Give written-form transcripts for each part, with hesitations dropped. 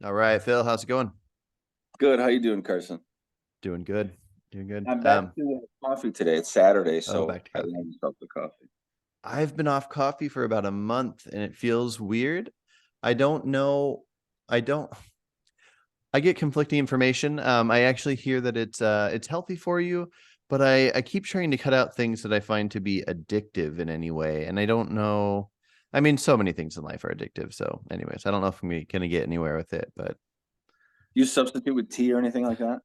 All right, Phil, how's it going? Good. How you doing, Carson? Doing good. Doing good. I'm back to coffee today. It's Saturday, Oh, so back to I coffee. love myself the coffee. I've been off coffee for about a month and it feels weird. I don't know. I don't I get conflicting information. I actually hear that it's healthy for you, but I keep trying to cut out things that I find to be addictive in any way. And I don't know. I mean, so many things in life are addictive. So, anyways, I don't know if I'm gonna get anywhere with it, but You substitute with tea or anything like that?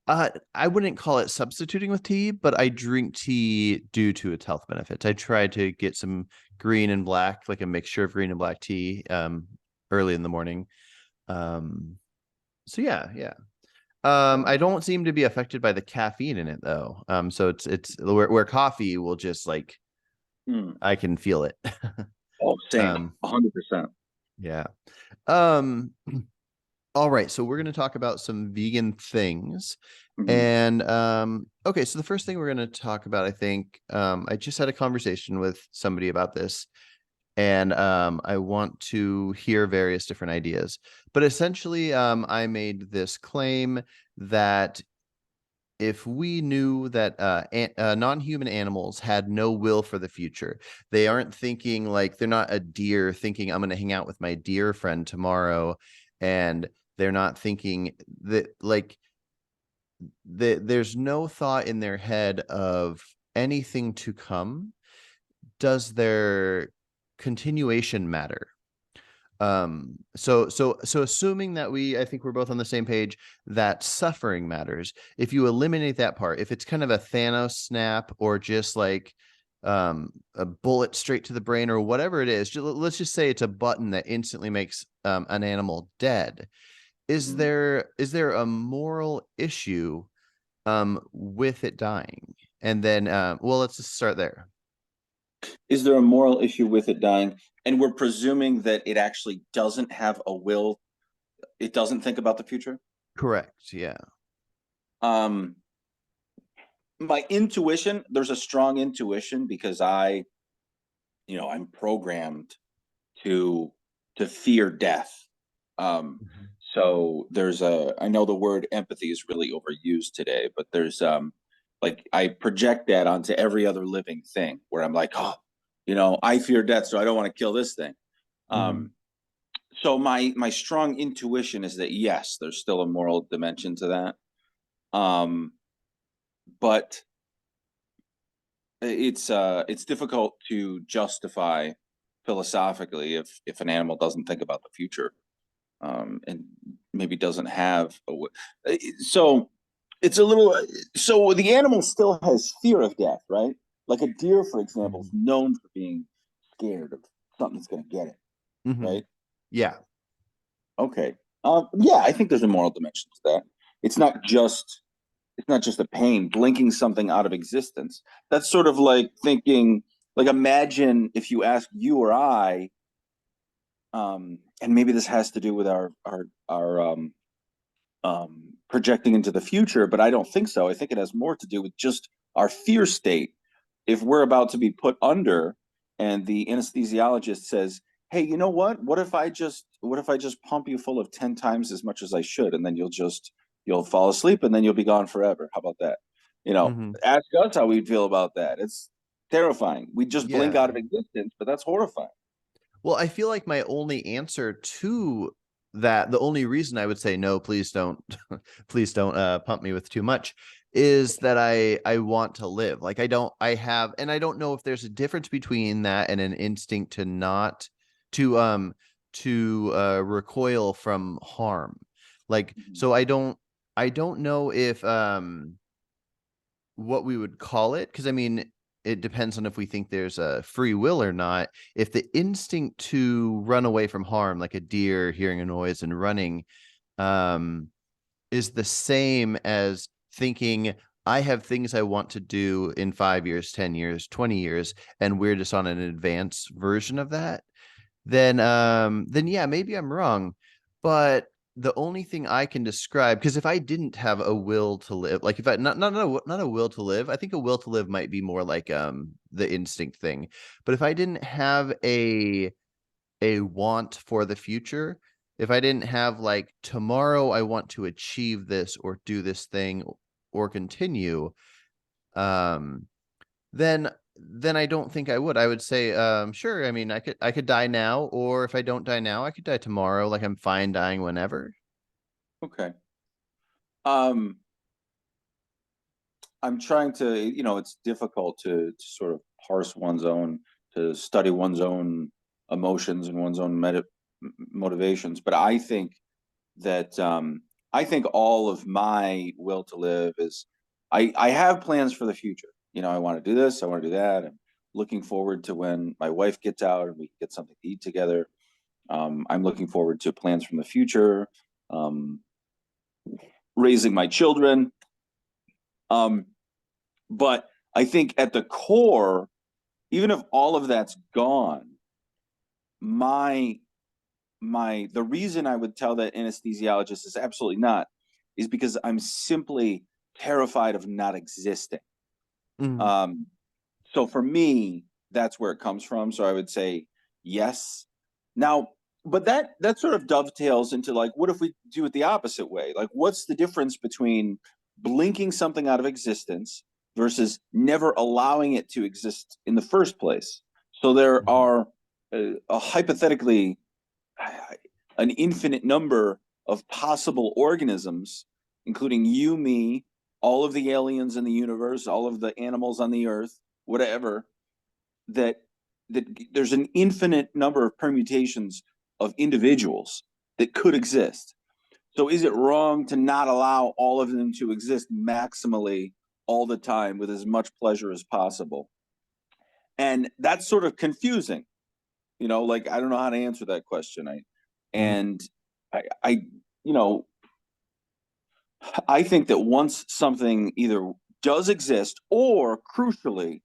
I wouldn't call it substituting with tea, but I drink tea due to its health benefits. I try to get some green and black, like a mixture of green and black tea, early in the morning. Um, so yeah. I don't seem to be affected by the caffeine in it though. So it's where coffee will just like Hmm. I can feel it. Oh, same. um, 100%. yeah. Um, all right, so we're going to talk about some vegan things. Hmm. And okay, so the first thing we're going to talk about, I think, I just had a conversation with somebody about this, and I want to hear various different ideas. But essentially, I made this claim that if we knew that non-human animals had no will for the future, they aren't thinking like they're not a deer thinking I'm going to hang out with my deer friend tomorrow, and they're not thinking that like there's no thought in their head of anything to come. Does their continuation matter? So assuming that I think we're both on the same page that suffering matters. If you eliminate that part, if it's kind of a Thanos snap or just like a bullet straight to the brain or whatever it is, let's just say it's a button that instantly makes an animal dead. Is Hmm. there a moral issue with it dying? And then well, let's just start there. Is there a moral issue with it dying? And we're presuming that it actually doesn't have a will. It doesn't think about the future. Correct. Yeah. Um, my intuition, there's a strong intuition because I'm programmed to to fear death. Um, Mhm. so I know the word empathy is really overused today, but there's like I project that onto every other living thing where I'm like, oh, I fear death, so I don't want to kill this thing. Mhm. Um, so my strong intuition is that yes, there's still a moral dimension to that. Um, but it's difficult to justify philosophically if an animal doesn't think about the future, and maybe doesn't have so it's a little so the animal still has fear of death, right? Like a deer, for example, is Mhm. known for being scared of something that's going to get it, Mhm. right? Yeah. Okay. Yeah, I think there's a moral dimension to that. it's not just it's not just a pain blinking something out of existence. That's sort of like thinking, like, imagine if you ask you or I, and maybe this has to do with our projecting into the future, but I don't think so. I think it has more to do with just our fear state. If we're about to be put under, and the anesthesiologist says, "Hey, you know what? What if I just pump you full of 10 times as much as I should, and then you'll fall asleep, and then you'll be gone forever. How about that?" Mhm. Ask us how we'd feel about that. It's terrifying. We just blink Yeah. out of existence, but that's horrifying. Well, I feel like my only answer to that, the only reason I would say no, please don't, please don't pump me with too much, is that I want to live. Like I have, and I don't know if there's a difference between that and an instinct to not to recoil from harm. Like Mhm. so, I don't know if what we would call it because I mean it depends on if we think there's a free will or not. If the instinct to run away from harm, like a deer hearing a noise and running, um, is the same as thinking I have things I want to do in 5 years, 10 years, 20 years, and we're just on an advanced version of that, then yeah, maybe I'm wrong. But the only thing I can describe, because if I didn't have a will to live, like if I not a will to live, I think a will to live might be more like the instinct thing. But if I didn't have a want for the future, if I didn't have like tomorrow I want to achieve this or do this thing or continue, um, then I don't think I would. I would say, sure. I mean, I could die now, or if I don't die now, I could die tomorrow. Like I'm fine dying whenever. Okay. Um, I'm trying to, it's difficult to sort of parse one's own, to study one's own emotions and one's own motivations. But that I think all of my will to live is, I have plans for the future. I want to do this, I want to do that. I'm looking forward to when my wife gets out and we can get something to eat together. I'm looking forward to plans from the future, um, raising my children. Um, but I think at the core, even if all of that's gone, my the reason I would tell that anesthesiologist is absolutely not, is because I'm simply terrified of not existing. Mm, Um, so for me, that's where it comes from. So I would say yes. Now, but that sort of dovetails into, like, what if we do it the opposite way? Like, what's the difference between blinking something out of existence versus never allowing it to exist in the first place? So there mhm. are, hypothetically, an infinite number of possible organisms, including you, me, all of the aliens in the universe, all of the animals on the earth, whatever, that that there's an infinite number of permutations of individuals that could exist. So is it wrong to not allow all of them to exist maximally all the time with as much pleasure as possible? And that's sort of confusing. Like, I don't know how to answer that question. Mhm. And I you know I think that once something either does exist or, crucially,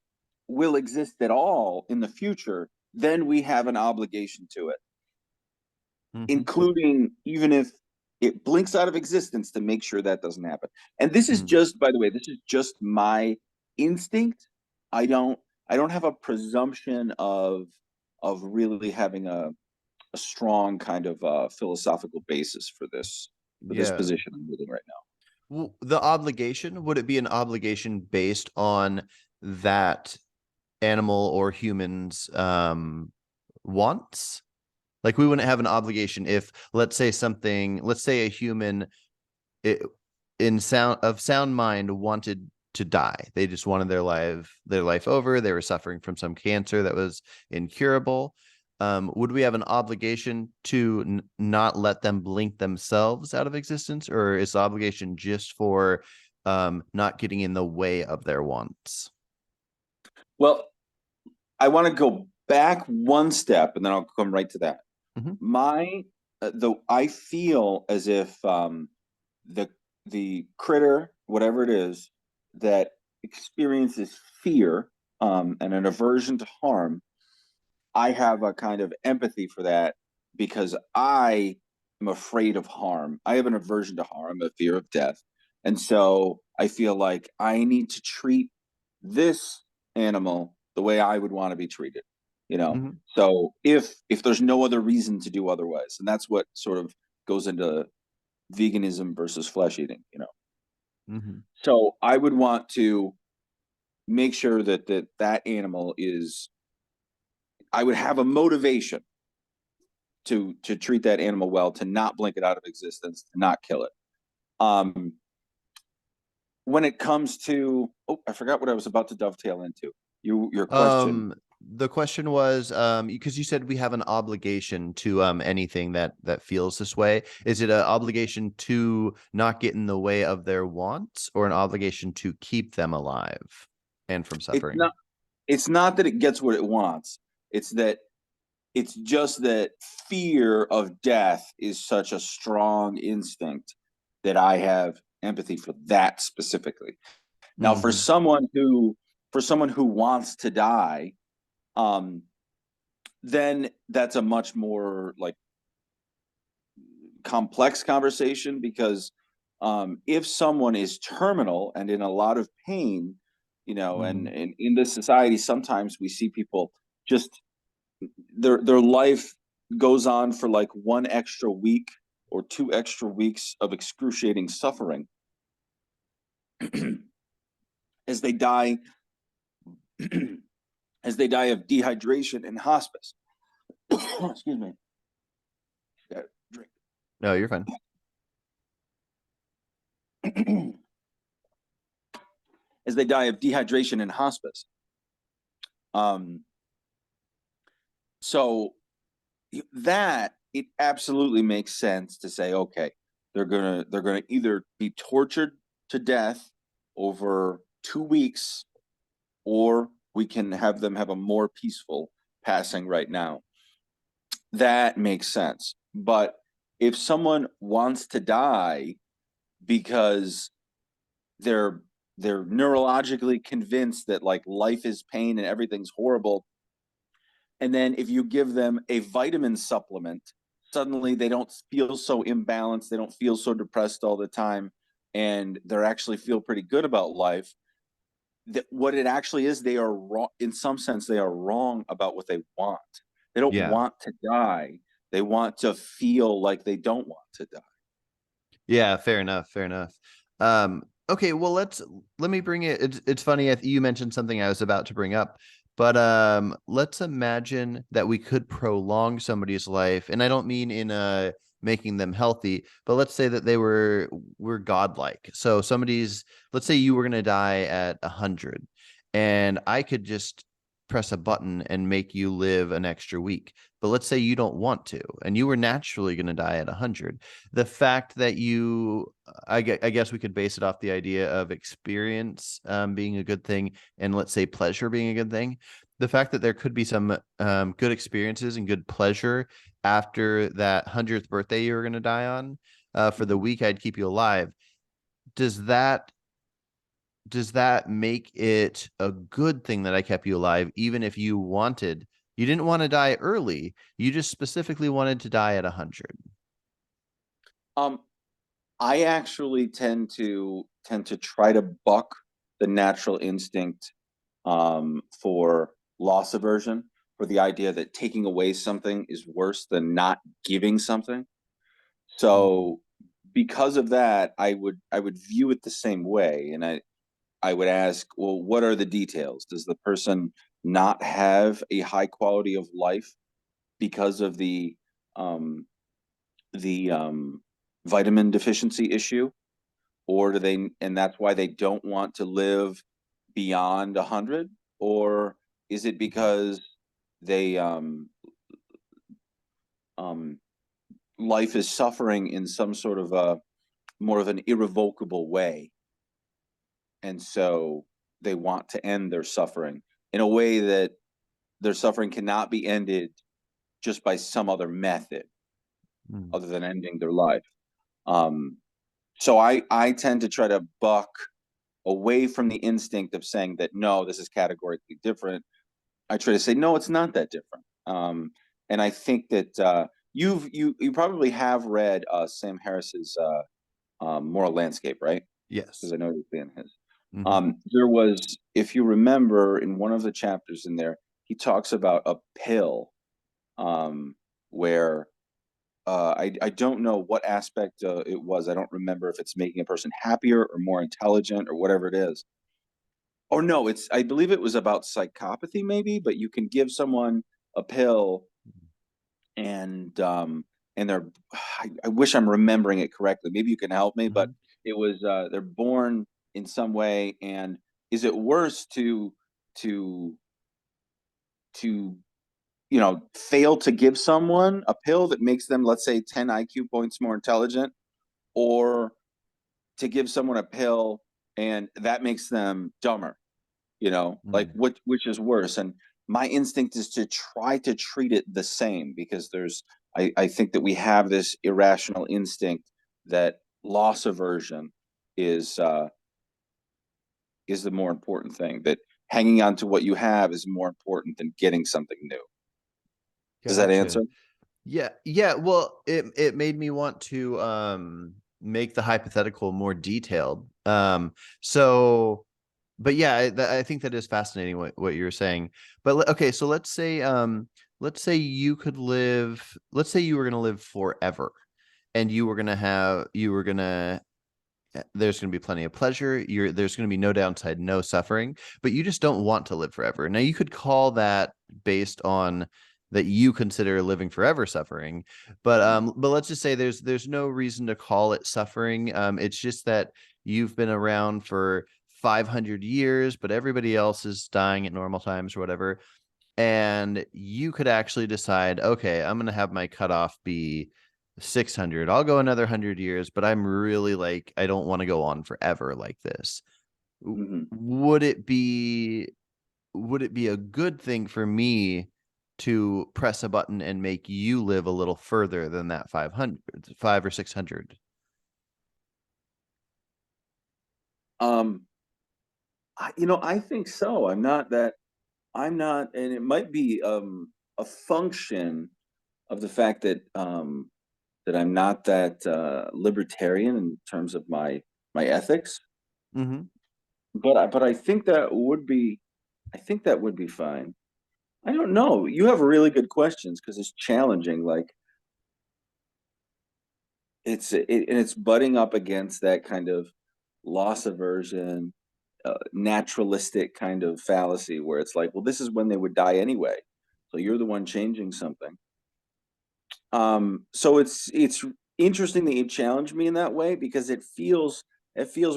will exist at all in the future, then we have an obligation to it, Mhm. including even if it blinks out of existence, to make sure that doesn't happen. And this is Mhm. just, by the way, this is just my instinct. I don't I don't have a presumption of really having a strong kind of philosophical basis for this Yeah. position I'm holding right now. The obligation, would it be an obligation based on that animal or humans wants? Like we wouldn't have an obligation if, let's say a human it, in sound mind wanted to die. They just wanted their life over. They were suffering from some cancer that was incurable. Would we have an obligation to not let them blink themselves out of existence, or is the obligation just for not getting in the way of their wants? Well, I want to go back one step, and then I'll come right to that. Hmm. My Though I feel as if the critter, whatever it is, that experiences fear, and an aversion to harm, I have a kind of empathy for that, because I am afraid of harm. I have an aversion to harm, a fear of death. And so I feel like I need to treat this animal the way I would want to be treated, you know? Hmm. So if there's no other reason to do otherwise, and that's what sort of goes into veganism versus flesh eating, Hmm. So I would want to make sure that animal is, I would have a motivation to treat that animal well, to not blink it out of existence, to not kill it. Um, when it comes to, oh, I forgot what I was about to dovetail into. Your question. The question was, because you said we have an obligation to anything that feels this way. Is it an obligation to not get in the way of their wants, or an obligation to keep them alive and from It's suffering? not. It's not that it gets what it wants. It's that it's just that fear of death is such a strong instinct that I have empathy for that specifically. Now, Hmm. for someone who wants to die, um, then that's a much more, like, complex conversation, because if someone is terminal and in a lot of pain, Hmm. and in this society, sometimes we see people just, their life. goes on for like 1 extra week or 2 extra weeks of excruciating suffering as they die as they die of dehydration in hospice. Excuse me. Drink. No, you're fine. As they die of dehydration in hospice. Um, so that it absolutely makes sense to say, okay, they're gonna either be tortured to death over 2 weeks, or we can have them have a more peaceful passing right now. That makes sense. But if someone wants to die because they're they're neurologically convinced that like life is pain and everything's horrible, and then if you give them a vitamin supplement, suddenly they don't feel so imbalanced, they don't feel so depressed all the time, and they're actually feel pretty good about life. That what it actually is, they are wrong in some sense. They are wrong about what they want. They don't Yeah. want to die. They want to feel like they don't want to die. Yeah, fair enough. Fair enough. Okay, well, let me bring it. It's funny. You mentioned something I was about to bring up, but let's imagine that we could prolong somebody's life, and I don't mean in making them healthy, but let's say that were godlike. So let's say you were gonna die at 100, and I could just press a button and make you live an extra week. But let's say you don't want to, and you were naturally going to die at 100. The fact that I guess we could base it off the idea of experience being a good thing, and let's say pleasure being a good thing. The fact that there could be some good experiences and good pleasure after that 100th birthday you were going to die on, for the Mhm. week I'd keep you alive. Does that does that make it a good thing that I kept you alive, even if you didn't want to die early, you just specifically wanted to die at 100? Um, I actually tend to try to buck the natural instinct for loss aversion, for the idea that taking away something is worse than not giving something. Mm. So because of that, I would view it the same way, and I would ask, well, what are the details? Does the person not have a high quality of life because of um, the vitamin deficiency issue, or do they, and that's why they don't want to live beyond 100, or is it because they um, life is suffering in some sort of a more of an irrevocable way, and so they want to end their suffering in a way that their suffering cannot be ended just by some other method Mm. other than ending their life. Um, so I tend to try to buck away from the instinct of saying that no, this is categorically different. I try to say no, it's not that different. And I think that you probably have read Sam Harris's Moral Landscape, right? Because Yes. I know you're a fan of his. Hmm. There was, if you remember, in one of the chapters in there, he talks about a pill um, where I don't know what aspect it was. I don't remember if it's making a person happier or more intelligent or whatever it is. Or no, it's I believe it was about psychopathy maybe, but you can give someone a pill and they're I wish I'm remembering it correctly. Maybe you can help me, but Hmm. it was they're born in some way, and is it worse to to fail to give someone a pill that makes them, let's say, 10 IQ points more intelligent, or to give someone a pill and that makes them dumber? Like Mm. which is worse? And my instinct is to try to treat it the same, because I think that we have this irrational instinct that loss aversion is uh is the more important thing, that hanging on to what you have is more important than getting something new. Does that Gotcha. answer? Yeah, yeah. Well, it made me want to make the hypothetical more detailed. So, but yeah, I think that is fascinating what you were saying. But okay, so let's say let's say you could live, let's say you were going to live forever, and you were going to there's going to be plenty of pleasure. There's going to be no downside, no suffering, but you just don't want to live forever. Now you could call that based on that you consider living forever suffering, but let's just say there's no reason to call it suffering. It's just that you've been around for 500 years, but everybody else is dying at normal times or whatever, and you could actually decide, okay, I'm going to have my cutoff be 600. I'll go another 100 years, but I'm really like, I don't want to go on forever like this. Hmm. Would it be a good thing for me to press a button and make you live a little further than that 500, 5 or 600? Um, I think so. I'm not, and it might be a function of the fact that I'm not that libertarian in terms of my ethics. Mm-hmm. But I think I think that would be fine. I don't know. You have really good questions because it's challenging. Like and it's butting up against that kind of loss aversion, naturalistic kind of fallacy where it's like, well, this is when they would die anyway. So you're the one changing something. So it's interesting that you challenge me in that way because it feels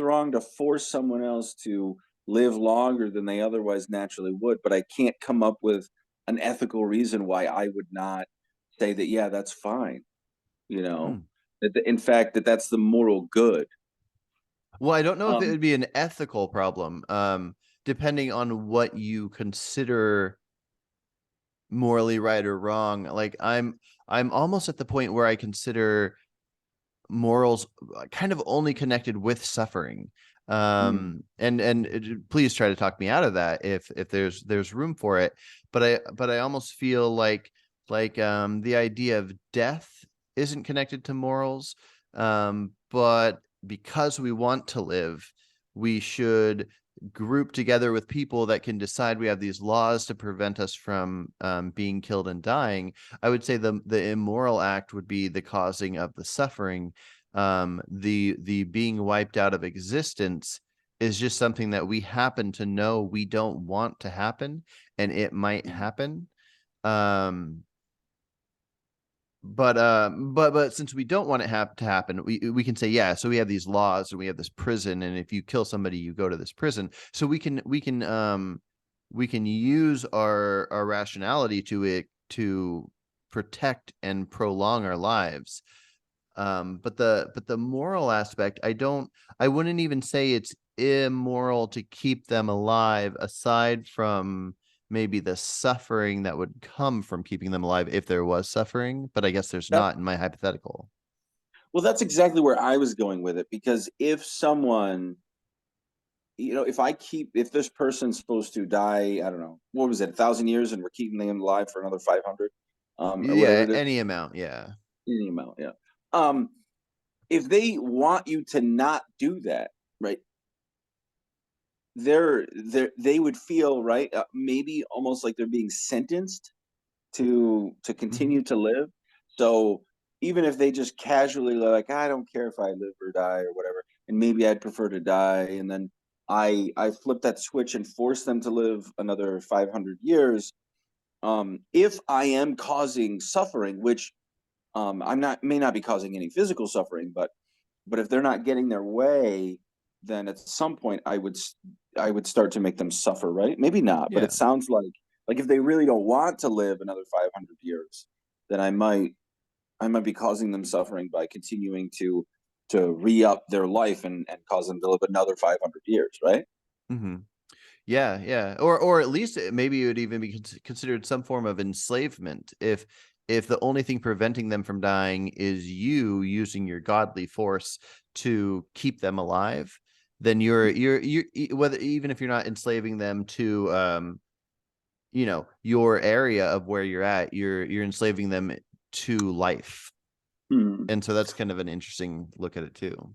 wrong to force someone else to live longer than they otherwise naturally would, but I can't come up with an ethical reason why I would not say that, yeah, that's fine, you know. Hmm. In fact, that's the moral good. Well, I don't know if it Um, would be an ethical problem, depending on what you consider morally right or wrong. Like I'm almost at the point where I consider morals kind of only connected with suffering. mm, Please try to talk me out of that if there's room for it. But I almost feel like the idea of death isn't connected to morals. But because we want to live, we should group together with people that can decide we have these laws to prevent us from being killed and dying. I would say the immoral act would be the causing of the suffering. The being wiped out of existence is just something that we happen to know we don't want to happen, and it might mm, happen. Um, but since we don't want it to happen, we can say, yeah, so we have these laws and we have this prison, and if you kill somebody you go to this prison, so we can use our rationality to it to protect and prolong our lives. But the moral aspect, I wouldn't even say it's immoral to keep them alive, aside from maybe the suffering that would come from keeping them alive if there was suffering, but I guess there's that not in my hypothetical. well, that's exactly where I was going with it because if someone if this person's supposed to die, I don't know, what was it, 1,000 years, and we're keeping them alive for another 500, or whatever Yeah, it is, any amount, yeah. any amount, yeah. Um, if they want you to not do that, right? They would feel right, maybe almost like they're being sentenced to Hmm. continue to live. So even if they just casually like, I don't care if I live or die or whatever, and maybe I'd prefer to die, and then I flip that switch and force them to live another 500 years. If I am causing suffering, which I'm not may not be causing any physical suffering, but if they're not getting their way, then at some point I would start to make them suffer, right? Maybe not, but Yeah. it sounds like if they really don't want to live another 500 years, then I might be causing them suffering by continuing to re-up their life and cause them to live another 500 years, right? Hmm. Yeah, yeah, or at least maybe it would even be considered some form of enslavement if the only thing preventing them from dying is you using your godly force to keep them alive. Then whether even if you're not enslaving them to your area of where you're at, you're enslaving them to life. Hmm. And so that's kind of an interesting look at it too.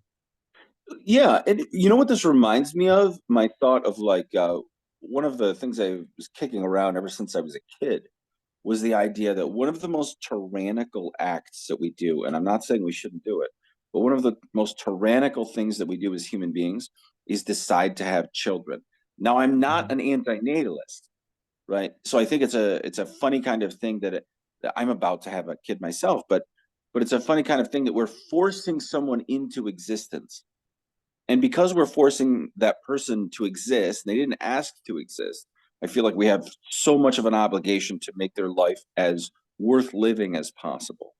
Yeah, and you know what this reminds me of? My thought of one of the things I was kicking around ever since I was a kid. was the idea that one of the most tyrannical acts that we do, and I'm not saying we shouldn't do it, but one of the most tyrannical things that we do as human beings is decide to have children. Now, I'm not Mhm. an antinatalist, right? So I think it's a funny kind of thing that I'm about to have a kid myself, but it's a funny kind of thing that we're forcing someone into existence. And because we're forcing that person to exist, they didn't ask to exist. I feel like we have so much of an obligation to make their life as worth living as possible.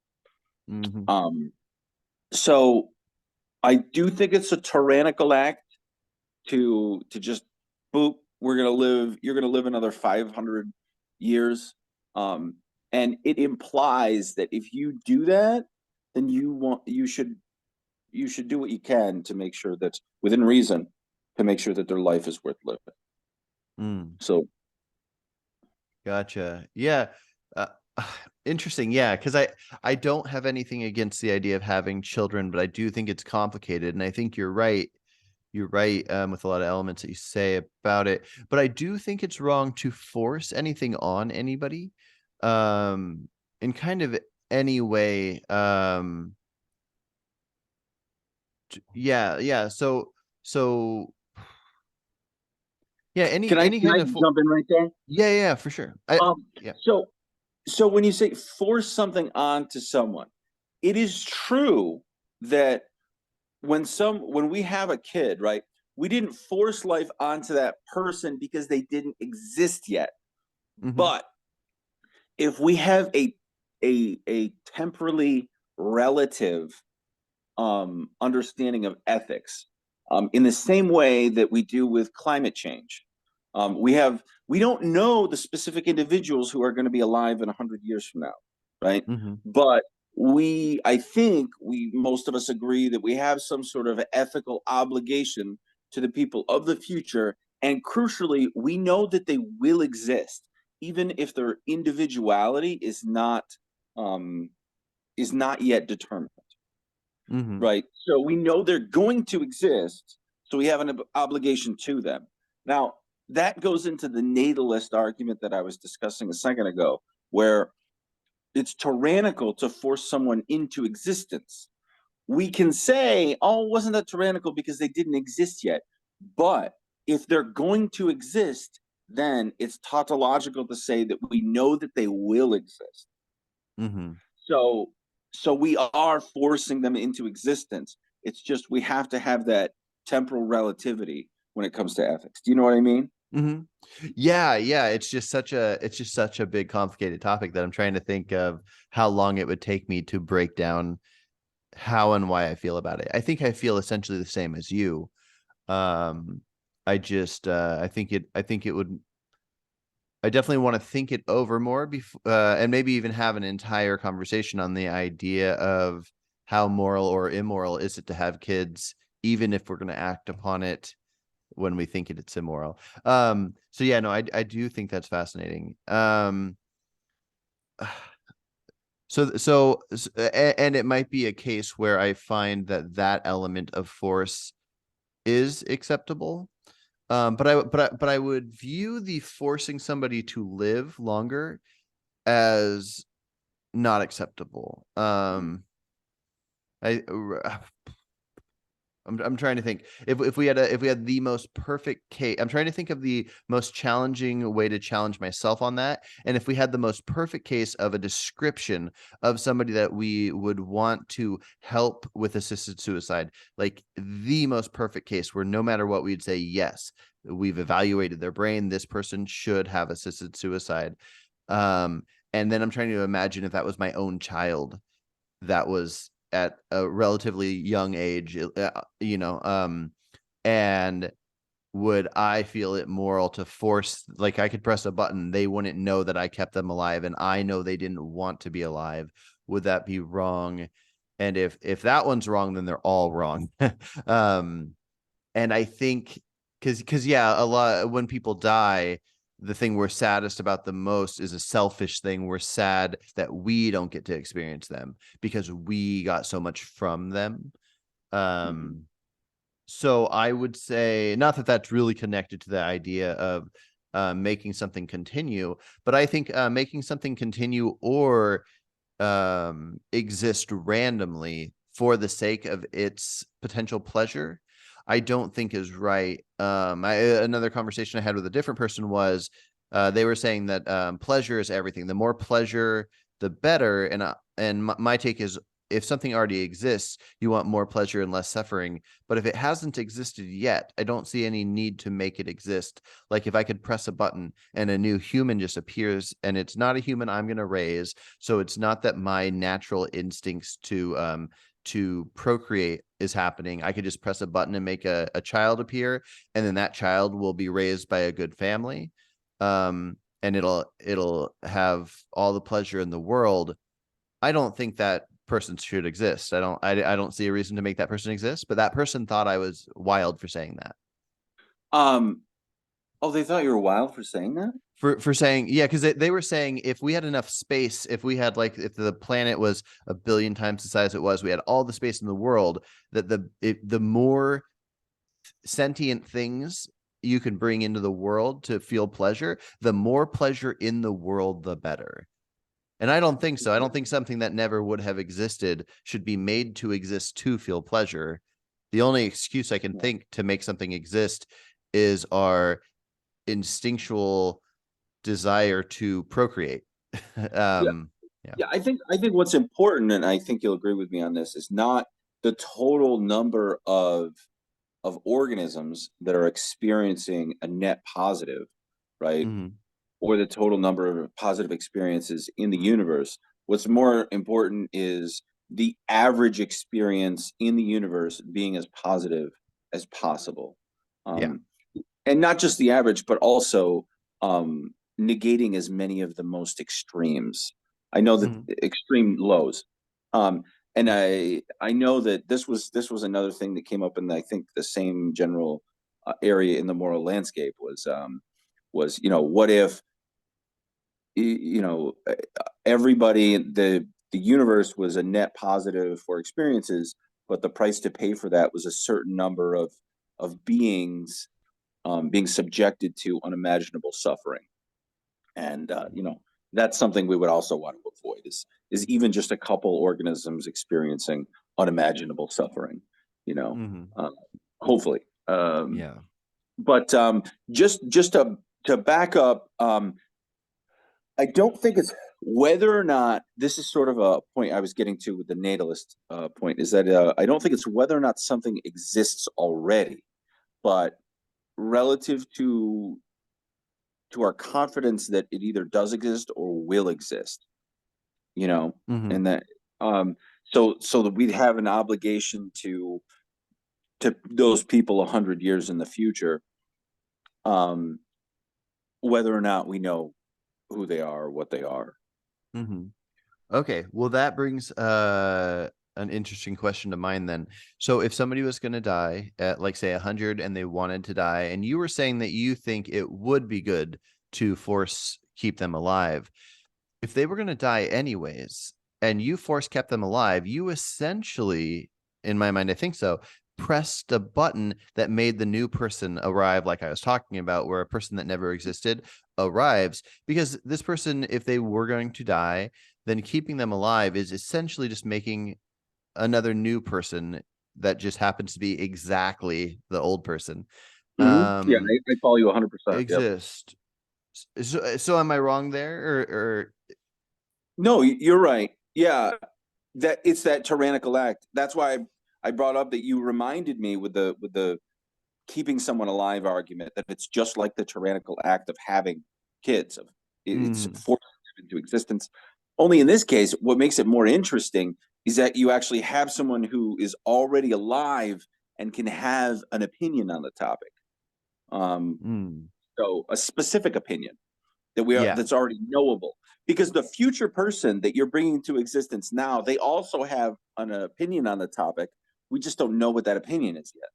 Mhm. Um, so I do think it's a tyrannical act to just boop, you're gonna live another 500 years. Um, and it implies that if you do that, then you should do what you can to make sure that within reason to make sure that their life is worth living. Mm. So Gotcha. Yeah. Uh, interesting. Yeah, because I don't have anything against the idea of having children, but I do think it's complicated, and I think you're right. You're right, with a lot of elements that you say about it. But I do think it's wrong to force anything on anybody, in kind of any way. Yeah, yeah. So yeah, can I any can kind I of jump in right there? yeah, yeah, for sure. Um, Yeah. so so when you say force something onto someone, it is true that when we have a kid, right, we didn't force life onto that person because they didn't exist yet. Hmm. But if we have a temporally relative understanding of ethics, in the same way that we do with climate change. We don't know the specific individuals who are going to be alive in 100 years from now, right? Hmm. But I think most of us agree that we have some sort of ethical obligation to the people of the future, and crucially, we know that they will exist, even if their individuality um, is not yet determined, Hmm. right? So we know they're going to exist, so we have an obligation to them. Now, that goes into the natalist argument that I was discussing a second ago, where it's tyrannical to force someone into existence. We can say, oh, wasn't that tyrannical because they didn't exist yet? But if they're going to exist, then it's tautological to say that we know that they will exist. Hmm. So we are forcing them into existence. It's just we have to have that temporal relativity when it comes to ethics. Do you know what I mean? Hmm. Yeah, yeah. It's just such a big complicated topic that I'm trying to think of how long it would take me to break down how and why I feel about it. I think I feel essentially the same as you. Um, I think it would I definitely want to think it over more before, and maybe even have an entire conversation on the idea of how moral or immoral is it to have kids, even if we're going to act upon it when we think it's immoral. So yeah, no, I do think that's fascinating. And it might be a case where I find that that element of force is acceptable. But I would view the forcing somebody to live longer as not acceptable. I I'm trying to think if we had the most perfect case. I'm trying to think of the most challenging way to challenge myself on that. And if we had the most perfect case of a description of somebody that we would want to help with assisted suicide, like the most perfect case where no matter what we'd say yes, we've evaluated their brain. This person should have assisted suicide. Um, and then I'm trying to imagine if that was my own child that was at a relatively young age, and would I feel it moral to force, like I could press a button, they wouldn't know that I kept them alive, and I know they didn't want to be alive. Would that be wrong? And if that one's wrong, then they're all wrong. um, and I think because yeah, a lot when people die, the thing we're saddest about the most is a selfish thing. We're sad that we don't get to experience them because we got so much from them. Mhm. So I would say not that that's really connected to the idea of making something continue. But I think making something continue or exist randomly for the sake of its potential pleasure, I don't think is right. Another conversation I had with a different person was they were saying that pleasure is everything. The more pleasure, the better. And my take is, if something already exists, you want more pleasure and less suffering. But if it hasn't existed yet, I don't see any need to make it exist. Like if I could press a button and a new human just appears, and it's not a human I'm going to raise, so it's not that my natural instincts to procreate is happening. I could just press a button and make a child appear, and then that child will be raised by a good family. And it'll have all the pleasure in the world. I don't think that person should exist. I don't see a reason to make that person exist, but that person thought I was wild for saying that. Um, oh, they thought you were wild for saying that? For saying, yeah, because they were saying if we had enough space, if we had like, if the planet was a billion times the size it was, we had all the space in the world, that the more sentient things you can bring into the world to feel pleasure, the more pleasure in the world, the better. And I don't think so. I don't think something that never would have existed should be made to exist to feel pleasure. The only excuse I can think to make something exist is our instinctual desire to procreate. Yeah. Yeah. Yeah, I think what's important, and I think you'll agree with me on this, is not the total number of organisms that are experiencing a net positive, right? Mm-hmm. Or the total number of positive experiences in the universe. What's more important is the average experience in the universe being as positive as possible. Yeah. Um, and not just the average, but also negating as many of the most extremes. I know that Mm-hmm. extreme lows, um, and I know that this was another thing that came up in I think the same general area in the moral landscape was what if everybody the universe was a net positive for experiences, but the price to pay for that was a certain number of beings being subjected to unimaginable suffering. And that's something we would also want to avoid is even just a couple organisms experiencing unimaginable suffering. You know, Mm-hmm. uh, hopefully. Yeah. But just to back up, I don't think it's whether or not this is sort of a point I was getting to with the natalist point is that I don't think it's whether or not something exists already, but relative to our confidence that it either does exist or will exist, you know, Mm-hmm. and that so that we'd have an obligation to those people 100 years in the future, um, whether or not we know who they are or what they are. Mm-hmm. Okay, well that brings an interesting question to mind then. So if somebody was going to die at like say 100 and they wanted to die, and you were saying that you think it would be good to force keep them alive, if they were going to die anyways and you force kept them alive, you essentially, in my mind I think so, pressed a button that made the new person arrive, like I was talking about, where a person that never existed arrives. Because this person, if they were going to die, then keeping them alive is essentially just making another new person that just happens to be exactly the old person Yeah, um I follow you 100%. Yep. exist. So am I wrong there, or No, you're right. Yeah, that it's that tyrannical act. That's why I brought up that you reminded me with the keeping someone alive argument that it's just like the tyrannical act of having kids. Of it's mm, forcing them into existence. Only in this case, what makes it more interesting is that you actually have someone who is already alive and can have an opinion on the topic. Um, mm, so a specific opinion yeah. that's already knowable, because the future person that you're bringing into existence now, they also have an opinion on the topic. We just don't know what that opinion is yet.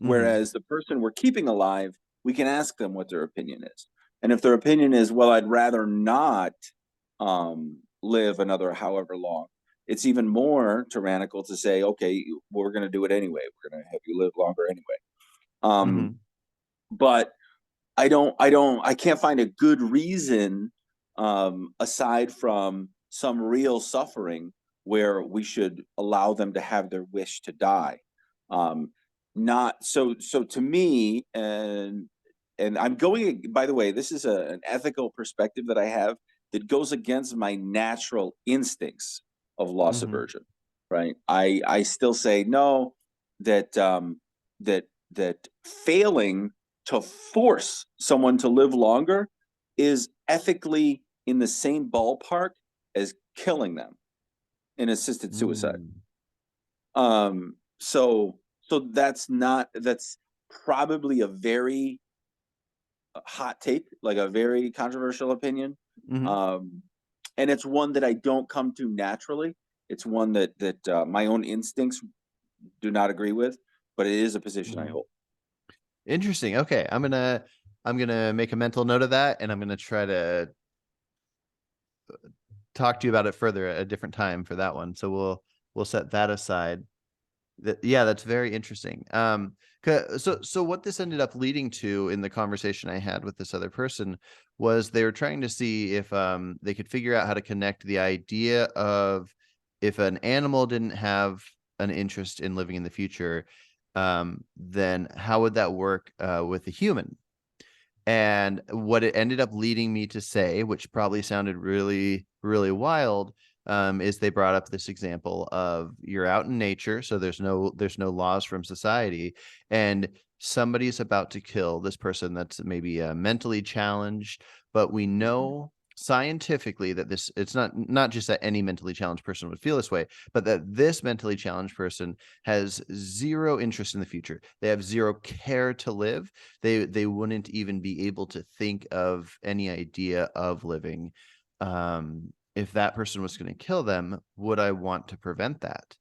Mm, Whereas the person we're keeping alive, we can ask them what their opinion is, and if their opinion is, well, I'd rather not live another however long, it's even more tyrannical to say, okay, we're going to do it anyway, we're going to have you live longer anyway. um, mm-hmm, but I can't find a good reason, aside from some real suffering, where we should allow them to have their wish to die. Um, not so to me, and I'm going, by the way, this is an ethical perspective that I have that goes against my natural instincts of loss Hmm. aversion, right? I still say no, that that that failing to force someone to live longer is ethically in the same ballpark as killing them in assisted suicide. Mm. So that's probably a very hot take, like a very controversial opinion. Hmm. Um, and it's one that I don't come to naturally. It's one that my own instincts do not agree with, but it is a position I Hmm. hold. Interesting. Okay, I'm gonna make a mental note of that, and I'm gonna try to talk to you about it further at a different time for that one. So we'll set that aside. Yeah, that's very interesting. So what this ended up leading to in the conversation I had with this other person was they were trying to see if they could figure out how to connect the idea of if an animal didn't have an interest in living in the future, then how would that work with a human? And what it ended up leading me to say, which probably sounded really, really wild, is they brought up this example of you're out in nature, so there's no laws from society, and somebody's about to kill this person that's maybe mentally challenged, but we Mhm. know scientifically that this it's not just that any mentally challenged person would feel this way, but that this mentally challenged person has zero interest in the future. They have zero care to live. They wouldn't even be able to think of any idea of living. If that person was going to kill them, would I want to prevent that?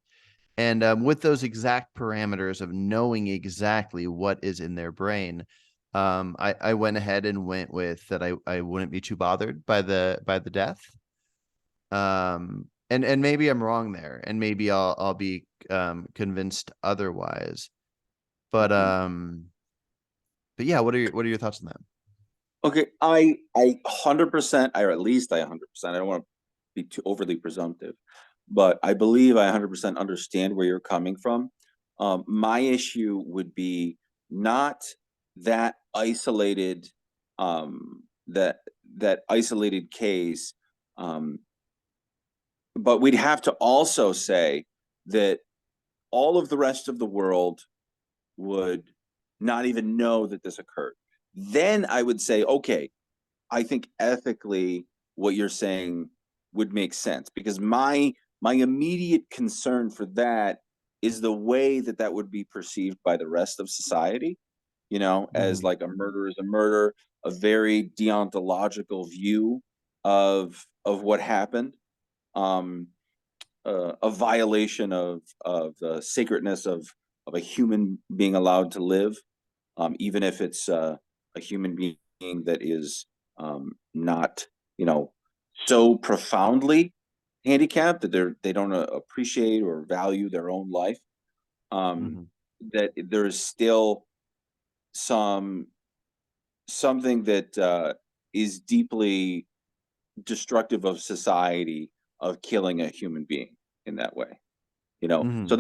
And with those exact parameters of knowing exactly what is in their brain, I went ahead and went with that. I wouldn't be too bothered by the death. And maybe I'm wrong there, and maybe I'll be convinced otherwise. But Mhm. um, but yeah, what are your thoughts on that? Okay, I 100%, or at least I 100%. I don't want to be too overly presumptive, but I believe I 100% understand where you're coming from. My issue would be not that isolated, um, that that isolated case, um, but we'd have to also say that all of the rest of the world would not even know that this occurred. Then I would say, okay, I think ethically what you're saying would make sense, because my immediate concern for that is the way that that would be perceived by the rest of society, as Mhm. like a murder is a murder, a very deontological view of what happened, um, a violation of the sacredness of a human being allowed to live, even if it's a human being that is not, you know, so profoundly handicapped that they don't appreciate or value their own life. Um, Mhm. that there is still some something that is deeply destructive of society, of killing a human being in that way. So Mhm.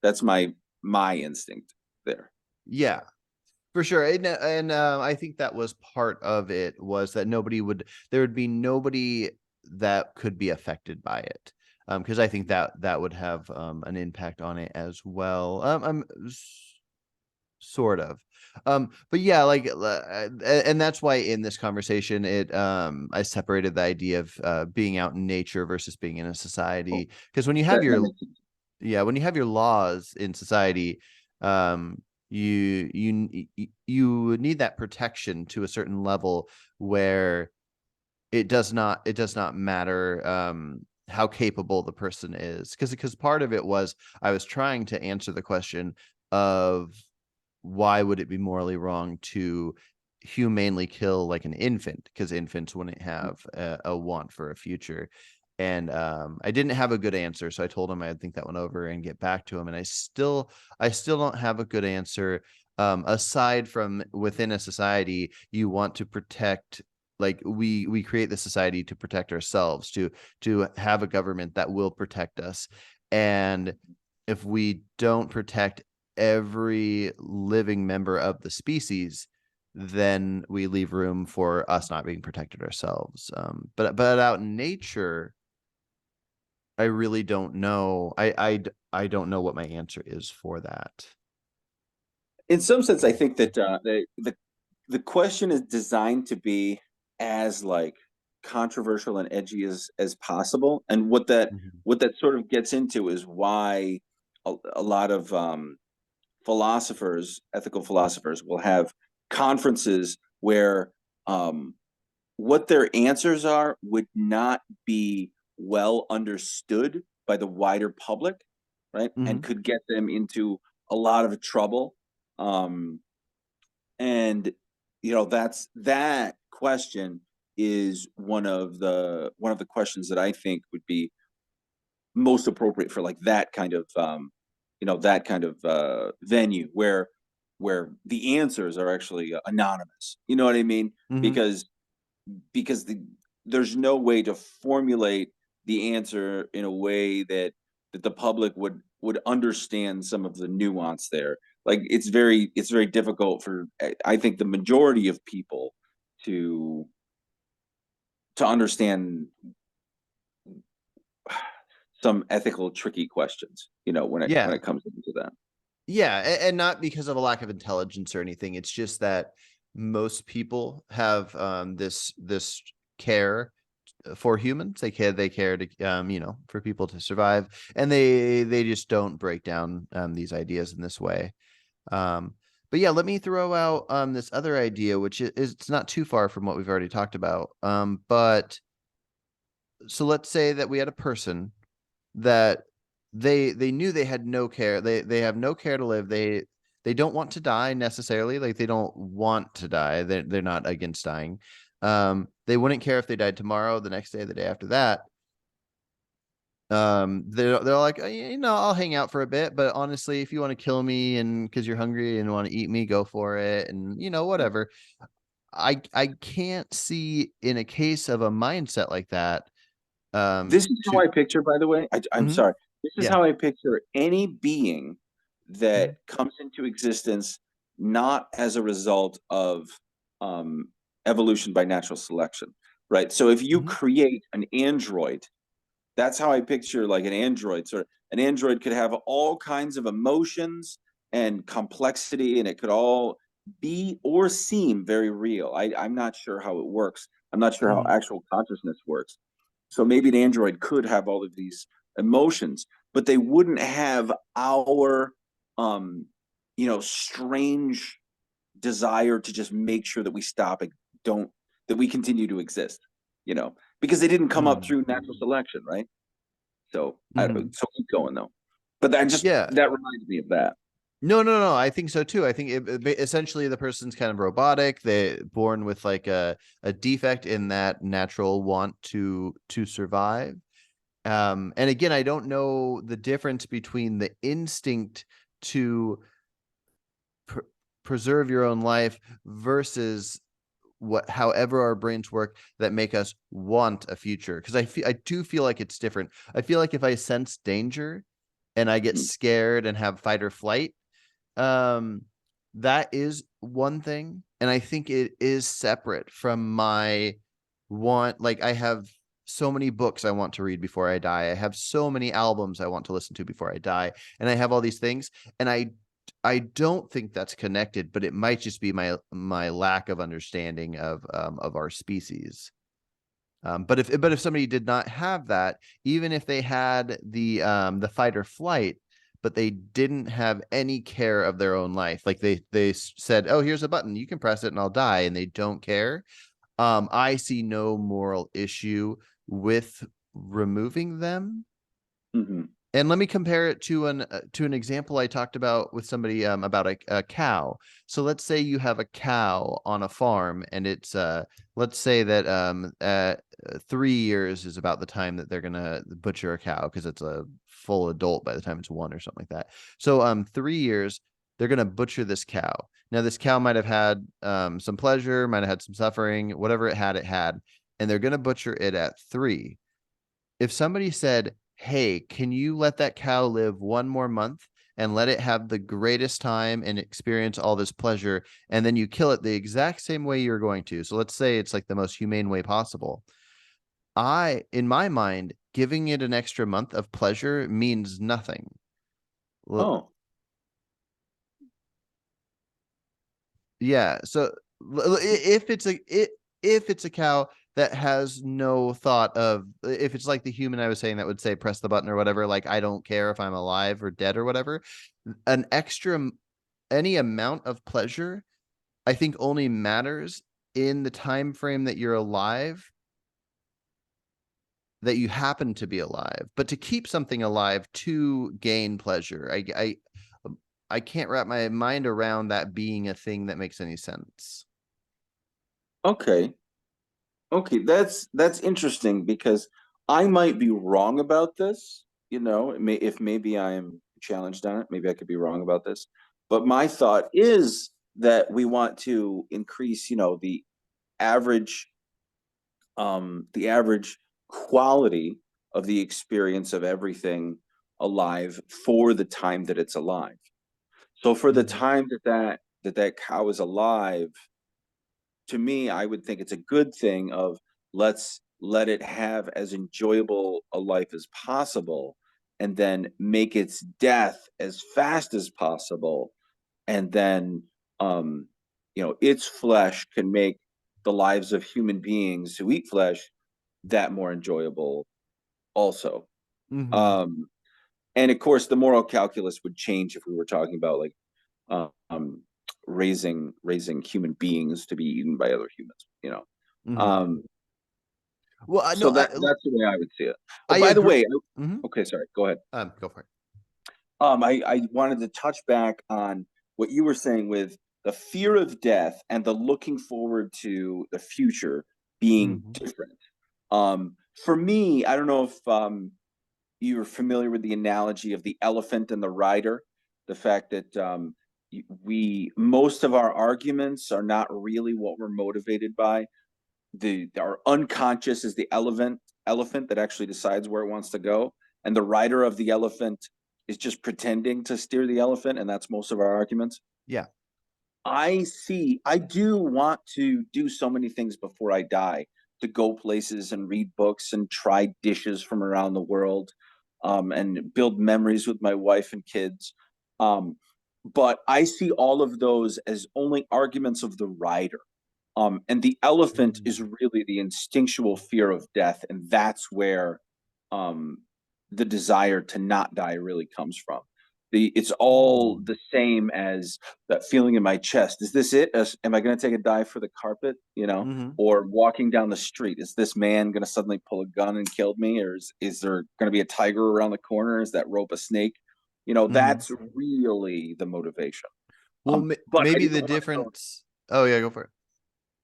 that's my instinct there. Yeah, for sure. And I think that was part of it was that there would be nobody that could be affected by it. Because I think that would have an impact on it as well. Sort of. But yeah, like and that's why in this conversation I separated the idea of being out in nature versus being in a Oh, society. Because when you have that your makes sense. yeah, when you have your laws in society, um, you need that protection to a certain level where it does not matter how capable the person is, because part of it was I was trying to answer the question of why would it be morally wrong to humanely kill like an infant, because infants wouldn't have a want for a future. And I didn't have a good answer, so I told him I'd think that one over and get back to him, and I still don't have a good answer. aside from within a society, you want to protect, like we create the society to protect ourselves, to have a government that will protect us. And if we don't protect every living member of the species, then we leave room for us not being protected ourselves. But out in nature, I really don't know. I don't know what my answer is for that. In some sense, I think that the question is designed to be as like controversial and edgy as possible. And Mhm. what that sort of gets into is why a lot of philosophers, ethical philosophers, will have conferences where what their answers are would not be well understood by the wider public, right? And Mhm. could get them into a lot of trouble. Um, and that question is one of the questions that I think would be most appropriate for like that kind of that kind of venue where the answers are actually anonymous. You know what I mean? Mhm. Because there's no way to formulate the answer in a way that the public would understand some of the nuance there. Like it's very difficult for I think the majority of people to understand some ethical tricky questions, when Yeah. it comes into that. Yeah, and not because of a lack of intelligence or anything. It's just that most people have this care for humans. They care to for people to survive, and they just don't break down these ideas in this way. Um, but yeah, let me throw out this other idea, which is it's not too far from what we've already talked about. But so let's say that we had a person that they knew they had no care. They have no care to live. They don't want to die necessarily. Like they don't want to die. They're not against dying. They wouldn't care if they died tomorrow, the next day, the day after that. They're like, I'll hang out for a bit, but honestly, if you want to kill me and because you're hungry and want to eat me, go for it, and whatever. I can't see in a case of a mindset like that. This is how To I picture, by the way. I'm Mhm. sorry. This is Yeah. how I picture any being that Mhm. comes into existence not as a result of um, evolution by natural selection, right? So if you Mhm. create an android, that's how I picture like an android. Sort of an android could have all kinds of emotions and complexity, and it could all be or seem very real. I'm not sure how it works. I'm not sure how Mhm. actual consciousness works. So maybe an android could have all of these emotions, but they wouldn't have our um, strange desire to just make sure that we stop and don't that we continue to exist, because they didn't come up Mhm. through natural selection, right? So Mhm. so keep going though. But Yeah. that reminds me of that. No, no, no. I think so too. I think essentially the person's kind of robotic. They born with like a defect in that natural want to survive. And again, I don't know the difference between the instinct to pr preserve your own life versus however our brains work that make us want a future. Because I do feel like it's different. I feel like if I sense danger and I get Mhm. scared and have fight or flight, um, that is one thing, and I think it is separate from my want. Like I have so many books I want to read before I die. I have so many albums I want to listen to before I die, and I have all these things, and I don't think that's connected, but it might just be my lack of understanding of our species. But if somebody did not have that, even if they had the fight or flight, but they didn't have any care of their own life, like they said, "Oh, here's a button, you can press it and I'll die," and they don't care. I see no moral issue with removing them. Mhm. And let me compare it to an example I talked about with somebody about a cow. So let's say you have a cow on a farm, and it's let's say that 3 years is about the time that they're gonna butcher a cow because it's a full adult by the time it's one or something like that. So 3 years. they're going to butcher this cow. Now, this cow might have had some pleasure, might have had some suffering, whatever it had, and they're going to butcher it at 3. If somebody said, hey, can you let that cow live one more month and let it have the greatest time and experience all this pleasure, and then you kill it the exact same way you're going to. So let's say it's like the most humane way possible. In my mind, giving it an extra month of pleasure means nothing. Oh, Yeah. So if it's a cow that has no thought of, if it's like the human I was saying that would say press the button or whatever, like I don't care if I'm alive or dead or whatever, an extra any amount of pleasure I think only matters in the time frame that you're alive, that you happen to be alive. But to keep something alive to gain pleasure, I can't wrap my mind around that being a thing that makes any sense. okay. Okay, that's interesting because I might be wrong about this. If maybe I am challenged on it, maybe I could be wrong about this. But my thought is that we want to increase, average, the average quality of the experience of everything alive for the time that it's alive. So for the Mhm. time that cow is alive, to me, I would think it's a good thing of let's let it have as enjoyable a life as possible and then make its death as fast as possible. And then, um, its flesh can make the lives of human beings who eat flesh that more enjoyable also. Mhm. Um, and of course, the moral calculus would change if we were talking about like um, raising human beings to be eaten by other humans. Mhm. Um, Well, I so know that's the way I would see it. Oh, I by the agree. way, Mhm. okay, sorry, go ahead. Go for it. I wanted to touch back on what you were saying with the fear of death and the looking forward to the future being Mhm. different. For me, I don't know if you're familiar with the analogy of the elephant and the rider, the fact that we most of our arguments are not really what we're motivated by. Our unconscious is the elephant that actually decides where it wants to go, and the rider of the elephant is just pretending to steer the elephant, and that's most of our arguments. Yeah. I do want to do so many things before I die, to go places and read books and try dishes from around the world, and build memories with my wife and kids. Um, but I see all of those as only arguments of the rider. And the elephant is Mm. really the instinctual fear of death, and that's where um, the desire to not die really comes from. It's all Mm. the same as that feeling in my chest. Is this it? Am I going to take a dive for the carpet? Mhm. Or walking down the street. Is this man going to suddenly pull a gun and kill me? Or is there going to be a tiger around the corner? Is that rope a snake? Mhm. That's really the motivation. Well, But maybe the difference. Oh yeah, go for it.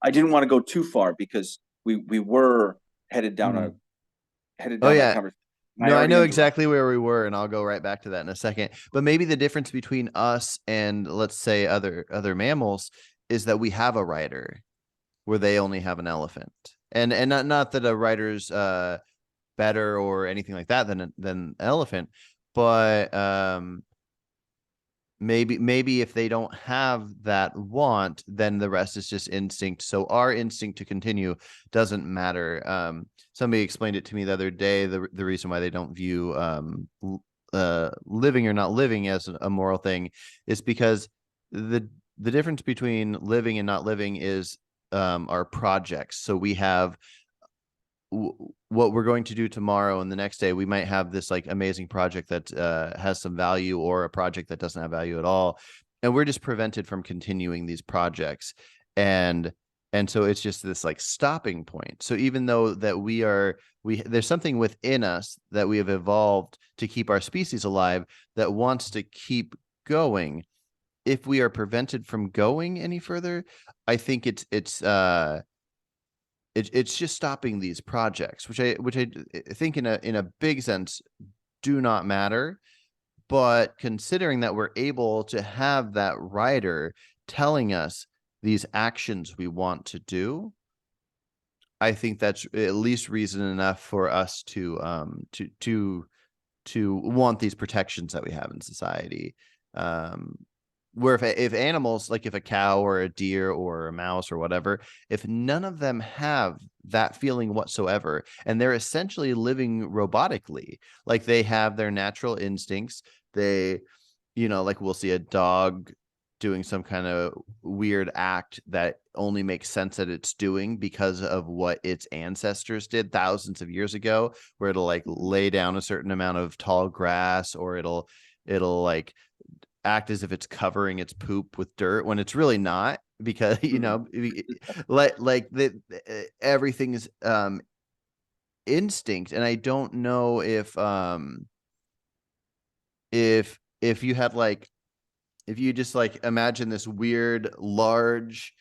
I didn't want to go too far because we were headed down a Mhm. headed Oh down that yeah. conversation. I No, I already know interrupted. exactly where we were, and I'll go right back to that in a second. But maybe the difference between us and let's say other mammals is that we have a rider where they only have an elephant. And not that a rider's better or anything like that than an elephant, but maybe if they don't have that want, then the rest is just instinct. So our instinct to continue doesn't matter. Somebody explained it to me the other day, the reason why they don't view living or not living as a moral thing is because the difference between living and not living is our projects. So we have what we're going to do tomorrow and the next day. We might have this like amazing project that has some value, or a project that doesn't have value at all, and we're just prevented from continuing these projects. And so it's just this like stopping point. So even though that we there's something within us that we have evolved to keep our species alive, that wants to keep going. If we are prevented from going any further, I think it's just stopping these projects, which I think in a big sense do not matter. But considering that we're able to have that writer telling us these actions we want to do, I think that's at least reason enough for us to want these protections that we have in society. Um, where if animals, like if a cow or a deer or a mouse or whatever, if none of them have that feeling whatsoever, and they're essentially living robotically, like they have their natural instincts, they, like we'll see a dog doing some kind of weird act that only makes sense that it's doing because of what its ancestors did thousands of years ago, where it'll like lay down a certain amount of tall grass, or it'll like act as if it's covering its poop with dirt when it's really not, because Mhm. like everything's instinct. And I don't know if you had like, if you just like imagine this weird large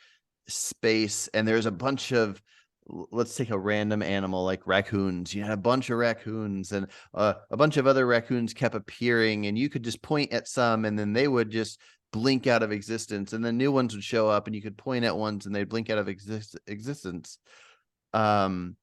space and there's a bunch of, let's take a random animal like raccoons. You had a bunch of raccoons, and a bunch of other raccoons kept appearing, and you could just point at some and then they would just blink out of existence, and then new ones would show up and you could point at ones and they'd blink out of existence. um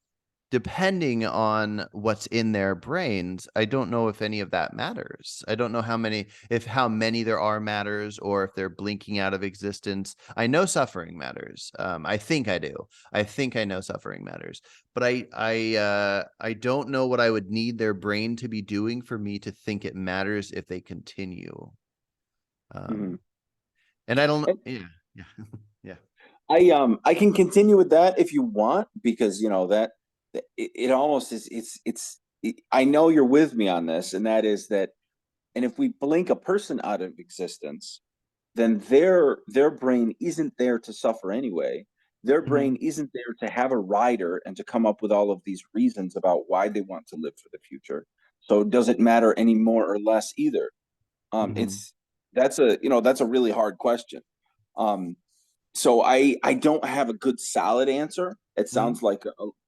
Depending on what's in their brains, I don't know if any of that matters. I don't know how many there are matters, or if they're blinking out of existence. I know suffering matters. I think I do. I think I know suffering matters, but I don't know what I would need their brain to be doing for me to think it matters if they continue. Mhm. Um, and I don't. And Yeah, yeah, yeah. I can continue with that if you want, because it almost is I know you're with me on this, and that is that, and if we blink a person out of existence, then their brain isn't there to suffer anyway. Their Mhm, brain isn't there to have a rider and to come up with all of these reasons about why they want to live for the future. So does it matter any more or less either? mhm, It's that's a really hard question. Um, so I don't have a good solid answer. It mhm. sounds like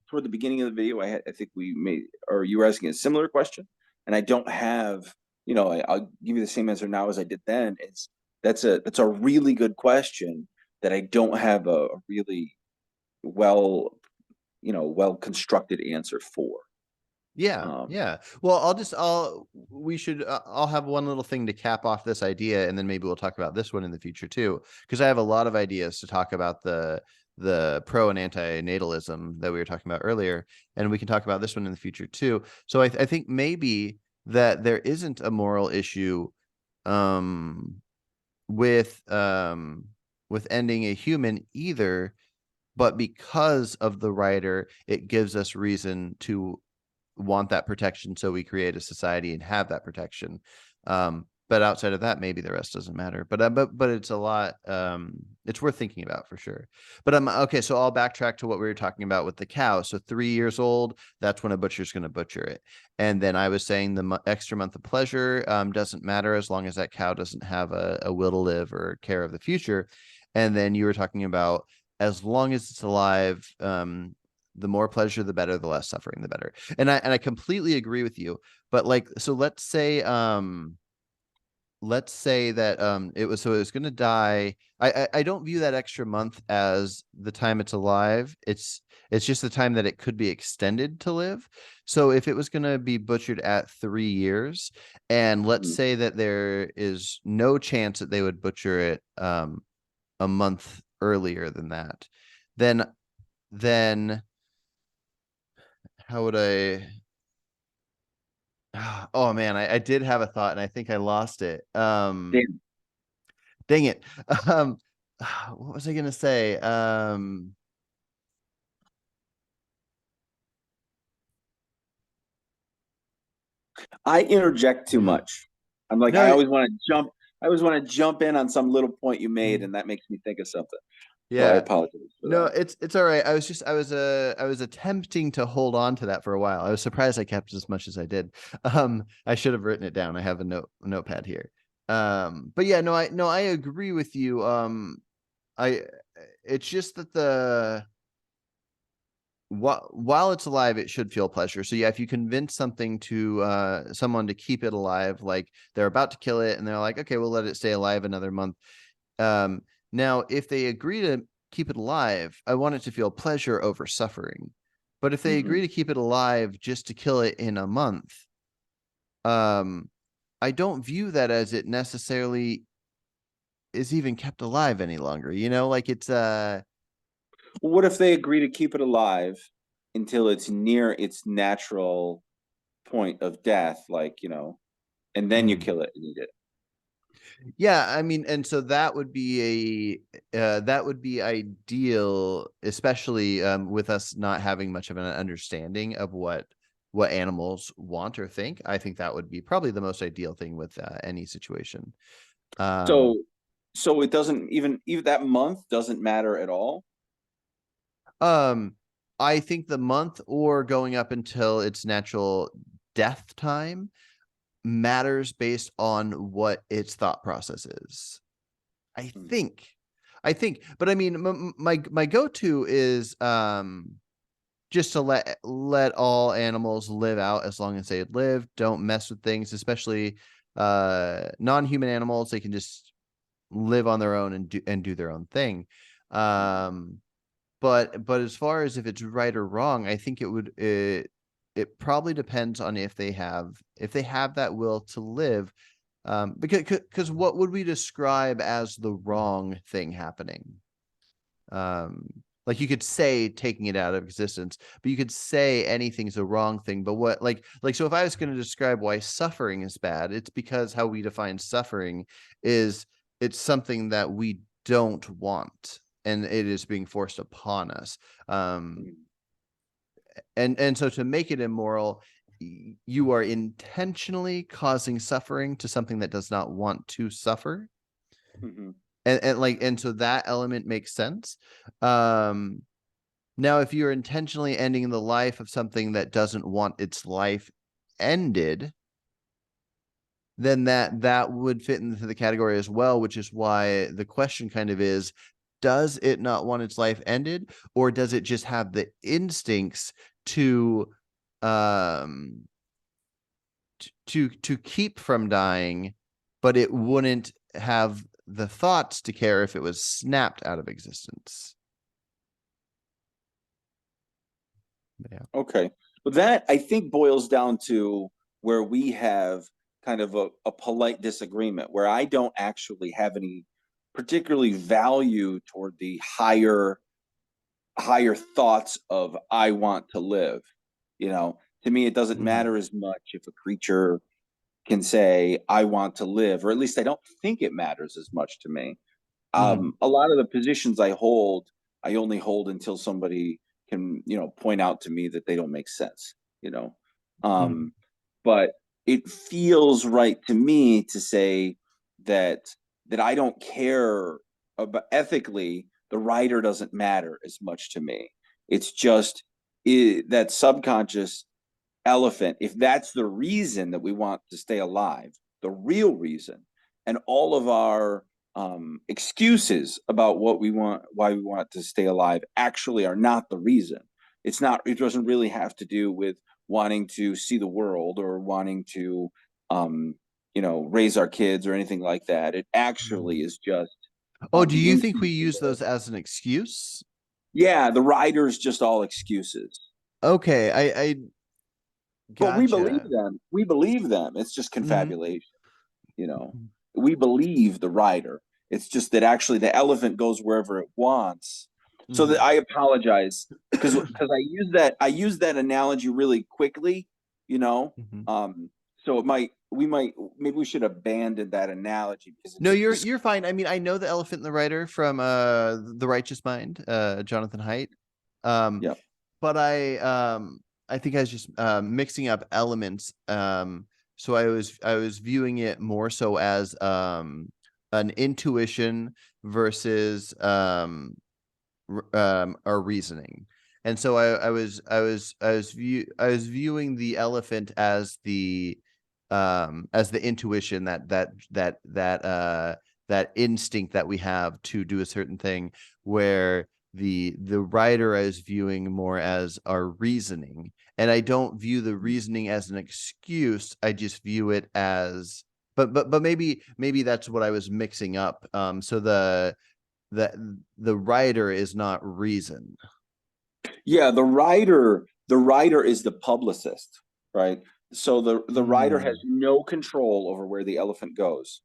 toward the beginning of the video, I think we made, or you were asking a similar question, and I don't have, I'll give you the same answer now as I did then. That's a really good question that I don't have a really well well constructed answer for. Yeah, Um, yeah. Well, I'll have one little thing to cap off this idea, and then maybe we'll talk about this one in the future too, because I have a lot of ideas to talk about the pro and anti-natalism that we were talking about earlier, and we can talk about this one in the future too. So I think maybe that there isn't a moral issue um with um with ending a human either, but because of the writer, it gives us reason to want that protection, so we create a society and have that protection. But outside of that, maybe the rest doesn't matter. But it's a lot. It's worth thinking about for sure. But okay. So I'll backtrack to what we were talking about with the cow. So 3 years old, that's when a butcher's going to butcher it. And then I was saying the extra month of pleasure doesn't matter as long as that cow doesn't have a will to live or care of the future. And then you were talking about, as long as it's alive, the more pleasure the better, the less suffering the better. And I completely agree with you. But like, so let's say that it was going to die. I don't view that extra month as the time it's alive. It's just the time that it could be extended to live. So if it was going to be butchered at 3 years, and let's mhm. say that there is no chance that they would butcher it a month earlier than that, then then how would I? Oh man, I did have a thought and I think I lost it. Dan, Dang it. Um, what was I gonna say? I interject too much. I'm like, No, I always want to jump in on some little point you made, mm, and that makes me think of something. So I yeah. apologize for No, that. it's all right. I was attempting to hold on to that for a while. I was surprised I kept as much as I did. I should have written it down. I have a notepad here. But yeah, no, I agree with you. I It's just that while it's alive, it should feel pleasure. So yeah, if you convince someone to keep it alive, like they're about to kill it and they're like, okay, we'll let it stay alive another month. Um, Now, if they agree to keep it alive, I want it to feel pleasure over suffering. But if they agree Mhm. to keep it alive just to kill it in a month, um, I don't view that as it necessarily is even kept alive any longer. Like it's What if they agree to keep it alive until it's near its natural point of death, like, and then you mm. kill it and eat it? Yeah, I mean, and so that would be ideal, especially with us not having much of an understanding of what animals want or think. I think that would be probably the most ideal thing with any situation. Um, So it doesn't even that month doesn't matter at all? um, I think the month or going up until its natural death time matters based on what its thought process is. I Mm, think. But I mean, my go-to is just to let all animals live out as long as they live. Don't mess with things, especially non-human animals. They can just live on their own and do their own thing. mhm, Um, but as far as if it's right or wrong, I think it probably depends on if they have that will to live, because what would we describe as the wrong thing happening? um like you could say taking it out of existence, but you could say anything's a wrong thing. But what, so if I was going to describe why suffering is bad, it's because how we define suffering is it's something that we don't want and it is being forced upon us. um mhm, and so to make it immoral, you are intentionally causing suffering to something that does not want to suffer. mhm, And so that element makes sense. um Now, if you're intentionally ending the life of something that doesn't want its life ended, then that would fit into the category as well, which is why the question kind of is, does it not want its life ended, or does it just have the instincts to um to keep from dying, but it wouldn't have the thoughts to care if it was snapped out of existence? Yeah. okay. But that, I think, boils down to where we have kind of a polite disagreement, where I don't actually have any particularly value toward the higher thoughts of I want to live. To me, it doesn't Mm, matter as much if a creature can say I want to live, or at least I don't think it matters as much to me. mm, A lot of the positions I hold, I only hold until somebody can, point out to me that they don't make sense, you know. mm, Um, but it feels right to me to say that I don't care about ethically. The writer doesn't matter as much to me. It's just that subconscious elephant, if that's the reason that we want to stay alive, the real reason, and all of our excuses about why we want to stay alive actually are not the reason. It's not, it doesn't really have to do with wanting to see the world or wanting to, um, raise our kids or anything like that. It actually mm. is just Oh, do the you think we instinct. use those as an excuse? Yeah, the writer is just all excuses. Okay, I But we believe gotcha. them. We believe them. It's just Hmm. confabulation. you know we believe the writer. It's just that actually the elephant goes wherever it wants. So that, Hmm. I apologize, because I use that analogy really quickly, you know Hmm. so maybe we should abandon that analogy because No, it's just. you're fine. I mean, I know the elephant and the writer from The Righteous Mind, Jonathan Haidt. Um, Yeah. but I think I was just mixing up elements. So I was viewing it more so as an intuition versus our reasoning. And so I was viewing the elephant as the intuition, that instinct that we have to do a certain thing, where the writer is viewing more as our reasoning, and I don't view the reasoning as an excuse. I just view it as, but maybe that's what I was mixing up. So the writer is not reason. Yeah, the writer is the publicist, right? So the writer has Mm, no control over where the elephant goes,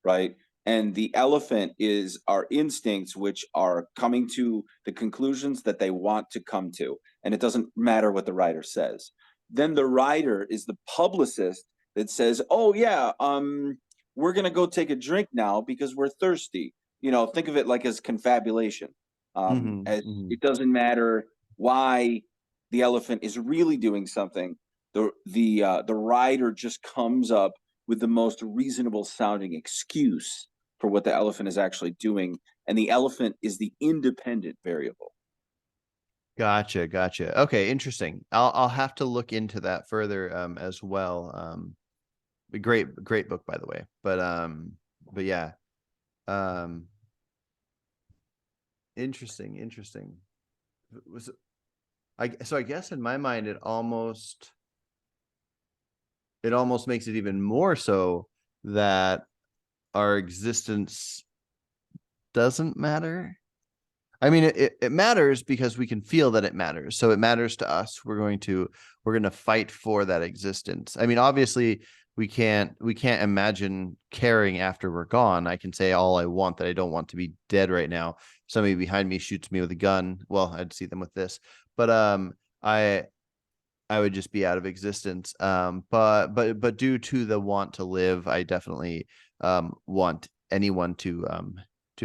right? And the elephant is our instincts, which are coming to the conclusions that they want to come to. And it doesn't matter what the writer says. Then the writer is the publicist that says, "Oh yeah, we're gonna go take a drink now because we're thirsty." Think of it like as confabulation. As mhm. it doesn't matter why the elephant is really doing something. The rider just comes up with the most reasonable sounding excuse for what the elephant is actually doing, and the elephant is the independent variable. Gotcha, gotcha. Okay, interesting. I'll have to look into that further as well. A great book by the way. But yeah. Um interesting. Was I so I guess in my mind it almost makes it even more so that our existence doesn't matter. I mean, it matters because we can feel that it matters. So it matters to us. We're going to fight for that existence. I mean, obviously we can't imagine caring after we're gone. I can say all I want that I don't want to be dead right now. Somebody behind me shoots me with a gun. Well, I'd see them with this. But I I would just be out of existence. But due to the want to live, I definitely want anyone to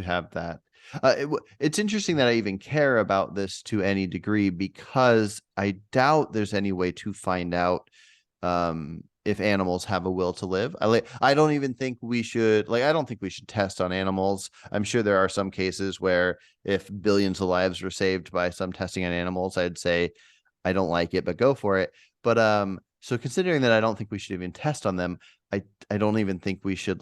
have that. It's interesting that I even care about this to any degree because I doubt there's any way to find out if animals have a will to live. I don't even think we should I don't think we should test on animals. I'm sure there are some cases where if billions of lives were saved by some testing on animals, I'd say I don't like it, but go for it. But so considering that I don't think we should even test on them, I don't even think we should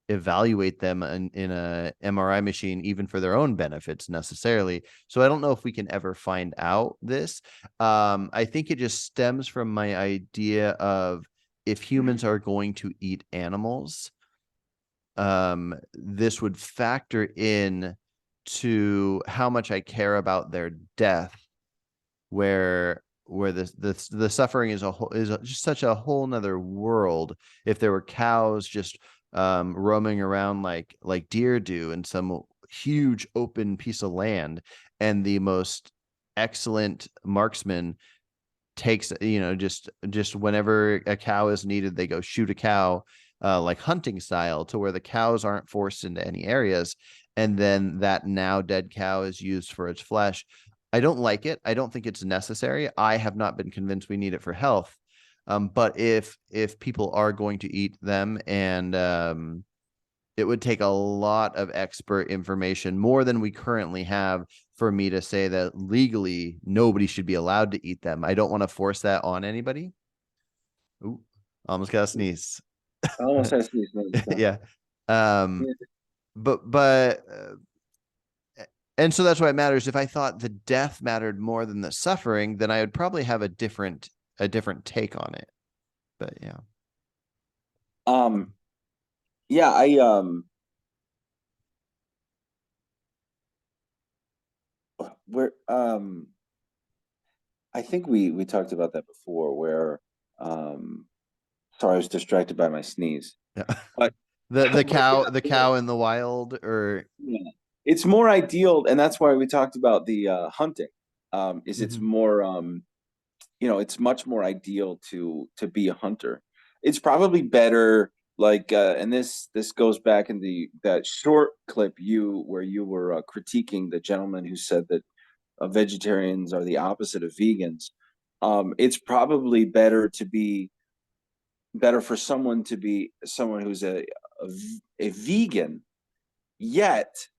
evaluate them in a MRI machine, even for their own benefits necessarily. So I don't know if we can ever find out this. I think it just stems from my idea of if humans are going to eat animals, this would factor in to how much I care about their death, where the suffering is just such a whole nother world. If there were cows just roaming around like deer do in some huge open piece of land, and the most excellent marksman takes just whenever a cow is needed, they go shoot a cow, like hunting style, to where the cows aren't forced into any areas, and then that now dead cow is used for its flesh. I don't like it. I don't think it's necessary. I have not been convinced we need it for health. But if people are going to eat them, and it would take a lot of expert information, more than we currently have, for me to say that legally nobody should be allowed to eat them. I don't want to force that on anybody. Ooh, almost got a sneeze. Almost has to be something. Yeah. Um, but and so that's why it matters. If I thought the death mattered more than the suffering, then I would probably have a different take on it. But yeah. Um, yeah, where I think we talked about that before. Where sorry, I was distracted by my sneeze. Yeah. But The but cow yeah, the cow in the wild, or yeah. It's more ideal, and that's why we talked about the hunting. Is it's Mhm. more it's much more ideal to be a hunter. It's probably better, and this goes back in the that short clip you where you were critiquing the gentleman who said that vegetarians are the opposite of vegans. It's probably better for someone to be someone who's a vegan, yet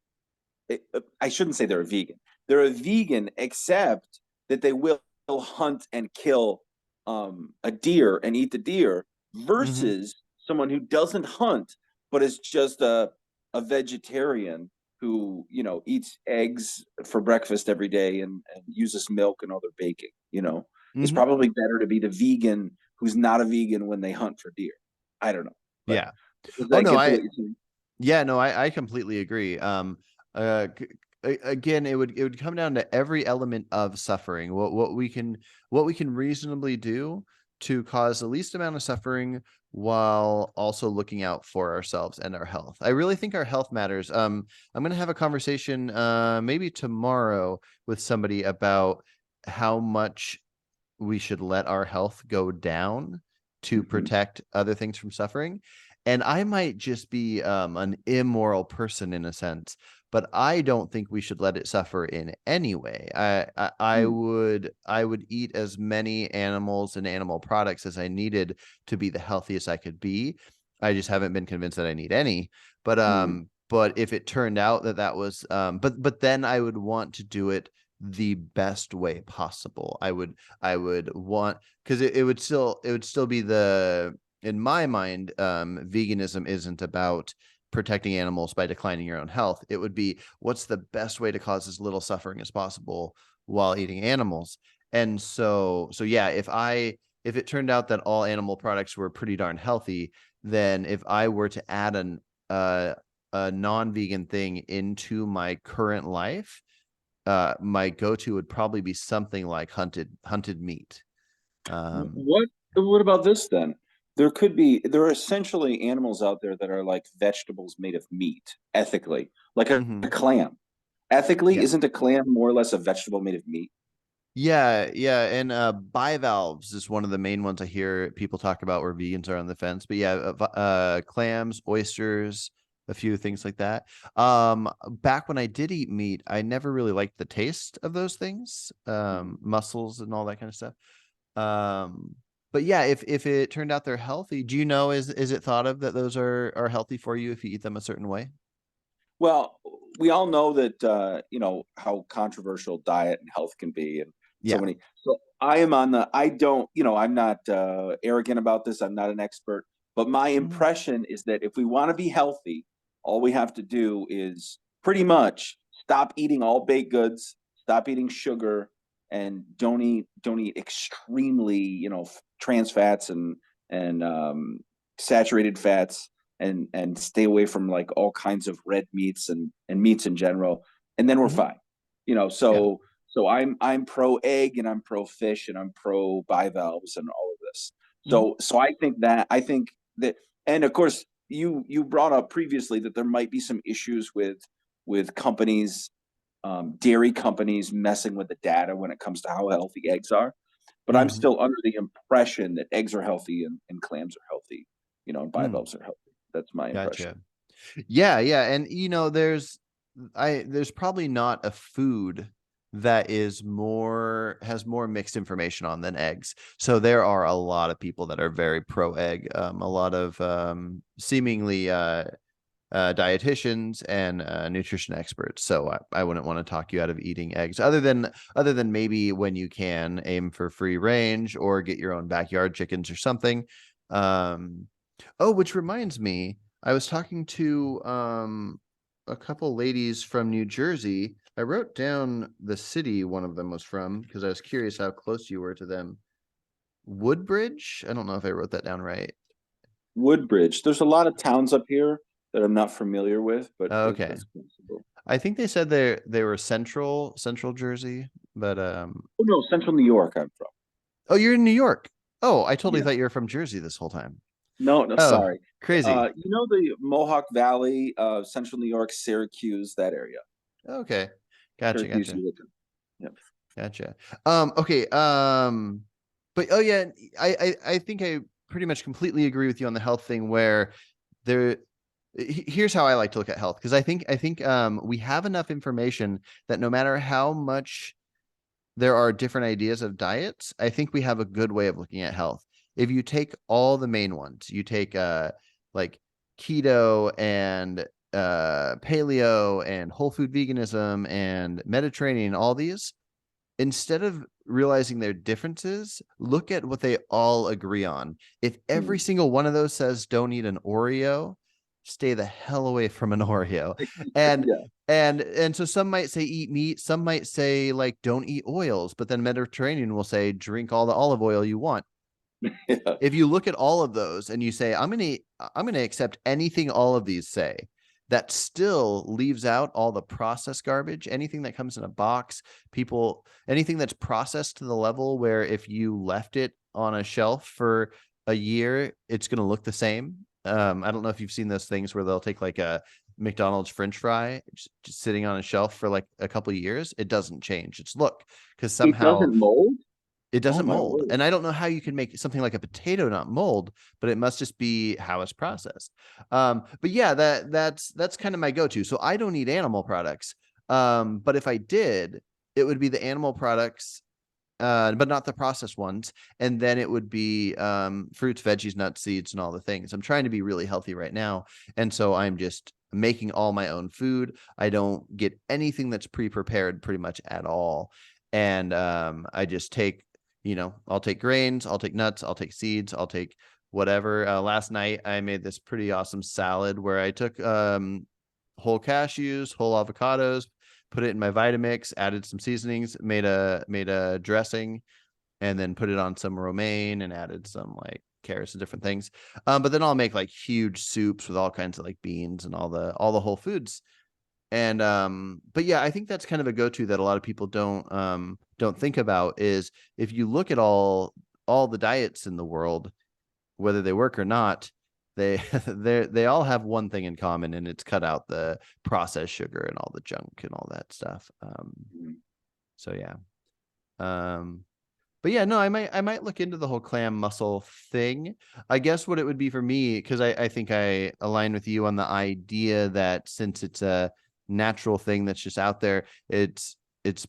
I shouldn't say they're a vegan. They're a vegan, except that they will hunt and kill a deer and eat the deer, Mhm. versus someone who doesn't hunt but is just a vegetarian, who, eats eggs for breakfast every day and uses milk and other baking, it's Hmm. probably better to be the vegan who's not a vegan when they hunt for deer. I don't know, but Yeah. does Oh that no, get to I what you're saying? Yeah, no, I completely agree. Uh, g- Again, it would come down to every element of suffering. What we can reasonably do to cause the least amount of suffering while also looking out for ourselves and our health. I really think our health matters. I'm gonna have a conversation maybe tomorrow with somebody about how much we should let our health go down to Hmm. protect other things from suffering. And I might just be an immoral person in a sense, but I don't think we should let it suffer in any way. I would eat as many animals and animal products as I needed to be the healthiest I could be. I just haven't been convinced that I need any. But if it turned out that that was but then I would want to do it the best way possible. I would want, because it would still be the, in my mind, veganism isn't about protecting animals by declining your own health. It would be, what's the best way to cause as little suffering as possible while eating animals. And so yeah, if it turned out that all animal products were pretty darn healthy, then if I were to add uh, a non-vegan thing into my current life, my go-to would probably be something like hunted meat. Um, What about this then? There are essentially animals out there that are like vegetables made of meat, ethically, like a mhm. clam. Ethically, Yeah. isn't a clam more or less a vegetable made of meat? Yeah, and bivalves is one of the main ones I hear people talk about where vegans are on the fence. But yeah, clams, oysters, a few things like that. Back when I did eat meat, I never really liked the taste of those things, Mhm. mussels and all that kind of stuff. Um, but yeah, if it turned out they're healthy, do you know, is it thought of that those are healthy for you if you eat them a certain way? Well, we all know that how controversial diet and health can be, and so Yeah. many. So I am on the. I don't. I'm not arrogant about this. I'm not an expert, but my Mhm. impression is that if we want to be healthy, all we have to do is pretty much stop eating all baked goods, stop eating sugar, and don't eat extremely trans fats and saturated fats and stay away from like all kinds of red meats and meats in general, and then we're Mhm. fine. Yeah. So I'm pro egg and I'm pro fish and I'm pro bivalves and all of this. Mhm. So I think that, and of course you brought up previously that there might be some issues with companies, dairy companies messing with the data when it comes to how healthy eggs are. But I'm Mhm. still under the impression that eggs are healthy and clams are healthy, and Mm. bivalves are healthy. That's my impression. Gotcha. Yeah, and there's probably not a food that has more mixed information on than eggs. So there are a lot of people that are very pro egg, a lot of seemingly dietitians and nutrition experts. So I wouldn't want to talk you out of eating eggs, other than maybe when you can aim for free range or get your own backyard chickens or something. Um, oh, which reminds me, I was talking to a couple ladies from New Jersey. I wrote down the city one of them was from because I was curious how close you were to them. Woodbridge? I don't know if I wrote that down right. Woodbridge. There's a lot of towns up here that I'm not familiar with, but Okay. that's possible. I think they said they were central Jersey, but Oh no, Central New York. I'm from. oh, you're in New York. Oh, I totally Yeah. thought you were from Jersey this whole time. No, no, Oh, sorry. crazy. You know the Mohawk Valley, Central New York, Syracuse, that area. Okay. Gotcha, Syracuse, gotcha. Utica. Yep. Gotcha. Okay. But oh yeah, I think I pretty much completely agree with you on the health thing where there here's how I like to look at health because I think we have enough information that no matter how much there are different ideas of diets, I think we have a good way of looking at health. If you take all the main ones, you take like keto and paleo and whole food veganism and Mediterranean, all these, instead of realizing their differences, look at what they all agree on. If every Hmm. single one of those says don't eat an Oreo, stay the hell away from an Oreo. And Yeah. and so some might say eat meat, some might say like don't eat oils, but then Mediterranean will say drink all the olive oil you want. Yeah. If you look at all of those and you say I'm gonna accept anything all of these say, that still leaves out all the processed garbage, anything that comes in a box, people, anything that's processed to the level where if you left it on a shelf for a year, it's going to look the same. I don't know if you've seen those things where they'll take like a McDonald's French fry just sitting on a shelf for like a couple of years. It doesn't change its look because It somehow doesn't mold. it Oh doesn't my mold. word. And I don't know how you can make something like a potato not mold, but it must just be how it's processed. But yeah, that's kind of my go-to. So I don't eat animal products. But if I did, it would be the animal products, but not the processed ones. And then it would be fruits, veggies, nuts, seeds, and all the things. I'm trying to be really healthy right now. And so I'm just making all my own food. I don't get anything that's pre-prepared pretty much at all. And I just take, I'll take grains, I'll take nuts, I'll take seeds, I'll take whatever. Last night I made this pretty awesome salad where I took whole cashews, whole avocados, put it in my Vitamix, added some seasonings, made a dressing, and then put it on some romaine and added some like carrots and different things. But then I'll make like huge soups with all kinds of like beans and all the whole foods. And but yeah, I think that's kind of a go-to that a lot of people don't think about is if you look at all the diets in the world, whether they work or not, they they all have one thing in common, and it's cut out the processed sugar and all the junk and all that stuff. Mhm. So yeah. Um, but yeah, no, I might look into the whole clam mussel thing. I guess what it would be for me, because I think I align with you on the idea that since it's a natural thing that's just out there, it's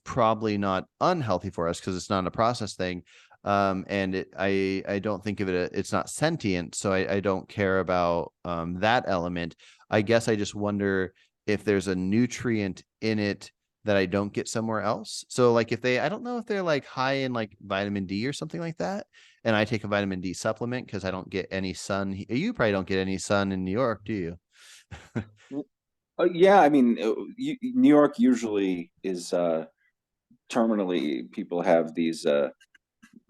probably not unhealthy for us because it's not a processed thing. And I don't think of it, it's not sentient, so I don't care about that element. I guess I just wonder if there's a nutrient in it that I don't get somewhere else. So like if I don't know if they're like high in like vitamin D or something like that, and I take a vitamin D supplement because I don't get any sun. You probably don't get any sun in New York, do you? Yeah, I mean, New York usually is terminally. People have these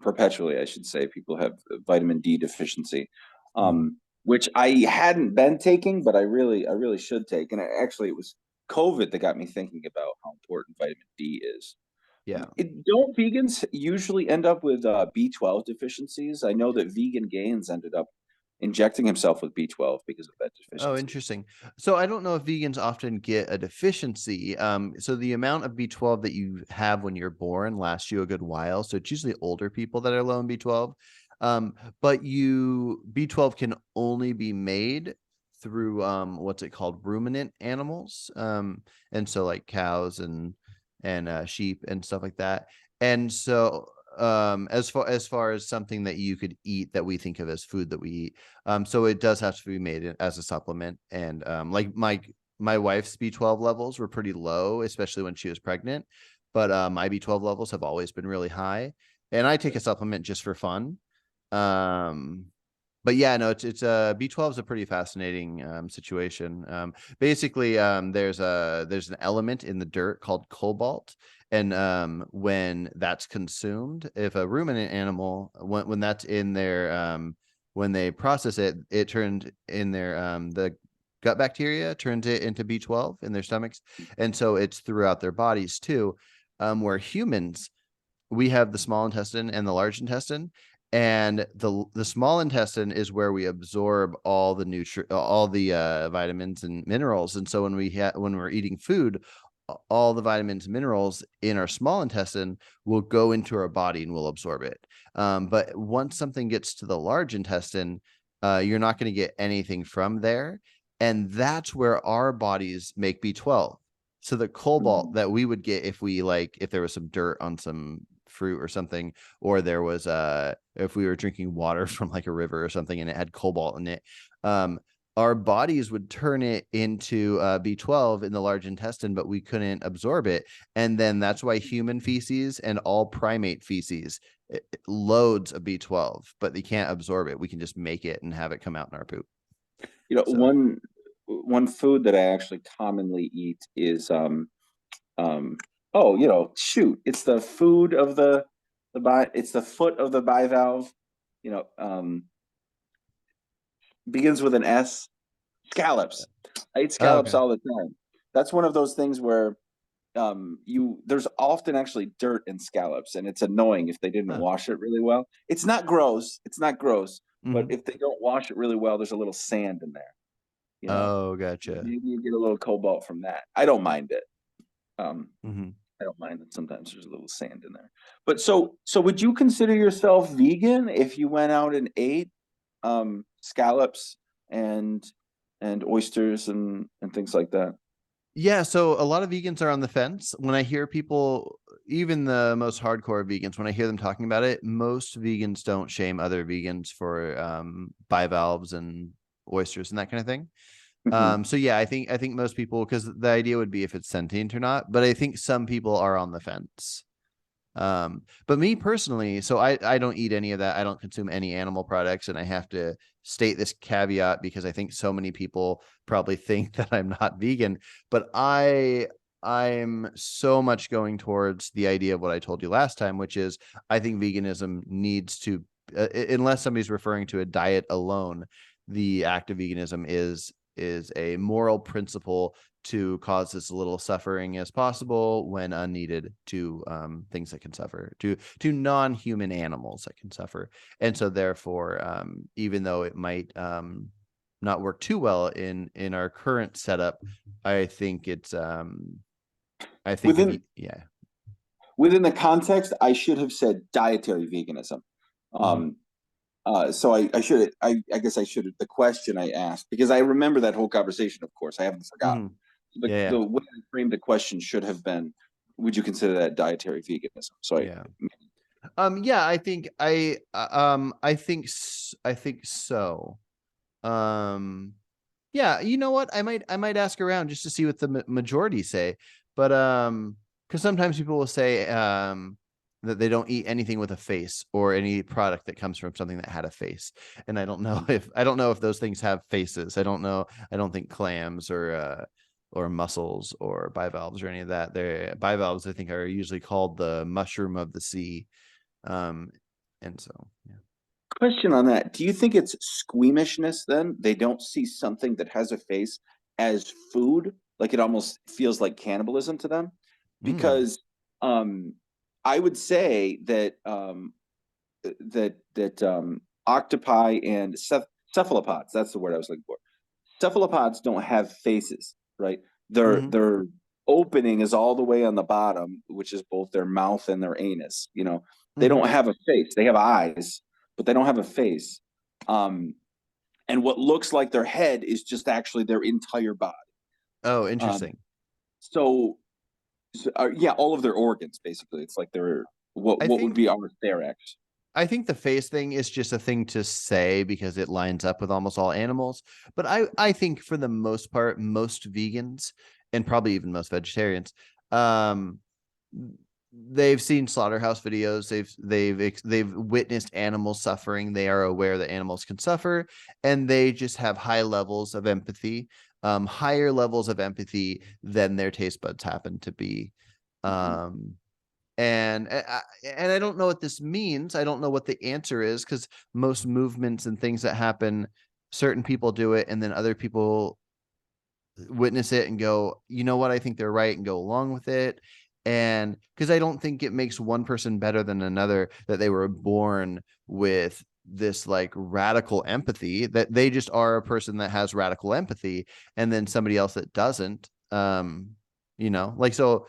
perpetually, I should say, people have vitamin D deficiency, Hmm. which I hadn't been taking, but I really should take. And actually, it was COVID that got me thinking about how important vitamin D is. Yeah. Don't vegans usually end up with B12 deficiencies? I know that Vegan Gaines ended up injecting himself with B12 because of that Oh, deficiency. interesting. So I don't know if vegans often get a deficiency. So the amount of B12 that you have when you're born lasts you a good while. So it's usually older people that are low in B12. But B12 can only be made through what's it called? Ruminant animals. And so like cows and sheep and stuff like that. And so as far as something that you could eat that we think of as food that we eat, so it does have to be made as a supplement. And like my wife's B12 levels were pretty low, especially when she was pregnant. But my B12 levels have always been really high. And I take a supplement just for fun. Um, but yeah, no, it's B12 is a pretty fascinating situation. Basically, there's an element in the dirt called cobalt, and when that's consumed, if a ruminant animal, when that's in their when they process it, it turned in their the gut bacteria turns it into B12 in their stomachs, and so it's throughout their bodies too. Where humans, we have the small intestine and the large intestine, and the small intestine is where we absorb all the vitamins and minerals. And so when we're eating food, all the vitamins and minerals in our small intestine will go into our body and we'll absorb it. But once something gets to the large intestine, you're not going to get anything from there, and that's where our bodies make B12. So the cobalt Mhm. that we would get if there was some dirt on some fruit or something, or there was if we were drinking water from like a river or something and it had cobalt in it, um our bodies would turn it into B12 in the large intestine, but we couldn't absorb it. And then that's why human feces and all primate feces loads of B12, but they can't absorb it. We can just make it and have it come out in our poop. You know, So one food that I actually commonly eat is um oh, shoot, it's the food of it's the foot of the bivalve, you know, begins with an S. Scallops. I eat Oh, scallops okay. all the time. That's one of those things where you there's often actually dirt in scallops, and it's annoying if they didn't Huh. wash it really well. It's not gross, but Hmm. if they don't wash it really well, there's a little sand in there, you know. Oh, gotcha. Maybe you get a little cobalt from that. I don't mind it. um Hmm. I don't mind that sometimes there's a little sand in there. But so would you consider yourself vegan if you went out and ate scallops and oysters and things like that? Yeah, so a lot of vegans are on the fence. When I hear people, even the most hardcore vegans, when I hear them talking about it, most vegans don't shame other vegans for bivalves and oysters and that kind of thing. Hmm. So yeah, I think most people, because the idea would be if it's sentient or not, but I think some people are on the fence. But me personally, so I don't eat any of that. I don't consume any animal products, and I have to state this caveat because I think so many people probably think that I'm not vegan, but I'm so much going towards the idea of what I told you last time, which is I think veganism needs to, unless somebody's referring to a diet alone, the act of veganism is a moral principle to cause as little suffering as possible when unneeded to things that can suffer, to non-human animals that can suffer. And so therefore, even though it might not work too well in our current setup, I think it's I think Within yeah. within the context, I should have said dietary veganism. Hmm. Um, so I guess I should have, the question I asked, because I remember that whole conversation, of course, I haven't forgotten. Hmm. The, Yeah, the way I framed the question should have been, would you consider that dietary veganism? So yeah, yeah. I think so. um Yeah, you know what? I might ask around just to see what the majority say. But because sometimes people will say that they don't eat anything with a face or any product that comes from something that had a face. And I don't know if those things have faces. I don't know. I don't think clams or mussels or bivalves or any of that. They're bivalves, I think, are usually called the mushroom of the sea. Um and so yeah. question on that. Do you think it's squeamishness then? They don't see something that has a face as food, like it almost feels like cannibalism to them? Mm, Because um I would say that octopi and cephalopods, that's the word I was looking for. Cephalopods don't have faces, right? Their mm-hmm, their opening is all the way on the bottom, which is both their mouth and their anus. They mm-hmm. don't have a face. They have eyes, but they don't have a face. Um, and what looks like their head is just actually their entire body. Oh, Um, interesting. so, yeah, all of their organs basically. It's like they're what I what would think be our thorax. I think the face thing is just a thing to say because it lines up with almost all animals. But I think for the most part, most vegans and probably even most vegetarians, um, they've seen slaughterhouse videos. They've witnessed animals suffering. They are aware that animals can suffer, and they just have high levels of empathy, higher levels of empathy than their taste buds happen to be. Mhm. Um, and I don't know what this means. I don't know what the answer is because most movements and things that happen, certain people do it, and then other people witness it and go, you know what, I think they're right, and go along with it. And because I don't think it makes one person better than another that they were born with this like radical empathy, that they just are a person that has radical empathy, and then somebody else that doesn't. Like so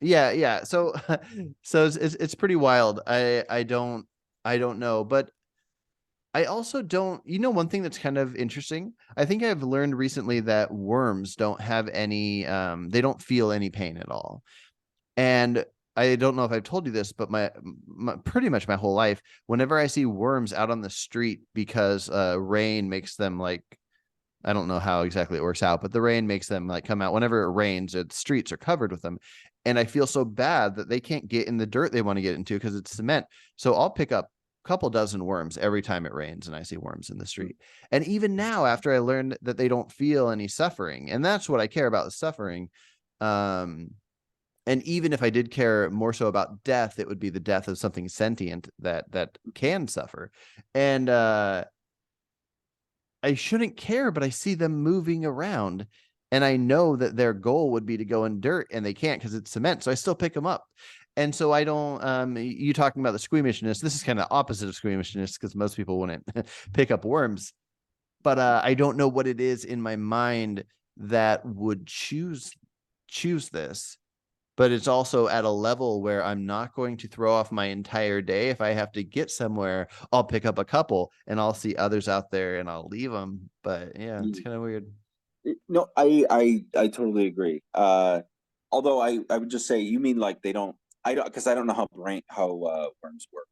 yeah. So so it's pretty wild. I don't know, but I also don't. One thing that's kind of interesting. I think I've learned recently that worms don't have any. They don't feel any pain at all. And I don't know if I've told you this, but my pretty much my whole life, whenever I see worms out on the street because rain makes them like, I don't know how exactly it works out, but the rain makes them like come out whenever it rains. The streets are covered with them, and I feel so bad that they can't get in the dirt they want to get into because it's cement. So I'll pick up couple dozen worms every time it rains and I see worms in the street. And even now, after I learned that they don't feel any suffering, and that's what I care about, the suffering. Um, and even if I did care more so about death, it would be the death of something sentient that can suffer. And I shouldn't care, but I see them moving around, and I know that their goal would be to go in dirt, and they can't because it's cement. So I still pick them up. And so I don't. You talking about the squeamishness? This is kind of opposite of squeamishness because most people wouldn't pick up worms. But I don't know what it is in my mind that would choose this. But it's also at a level where I'm not going to throw off my entire day. If I have to get somewhere, I'll pick up a couple and I'll see others out there and I'll leave them. But yeah, it's kind of weird. No, I totally agree. Although I would just say you mean like they don't. I don't because I don't know how worms work.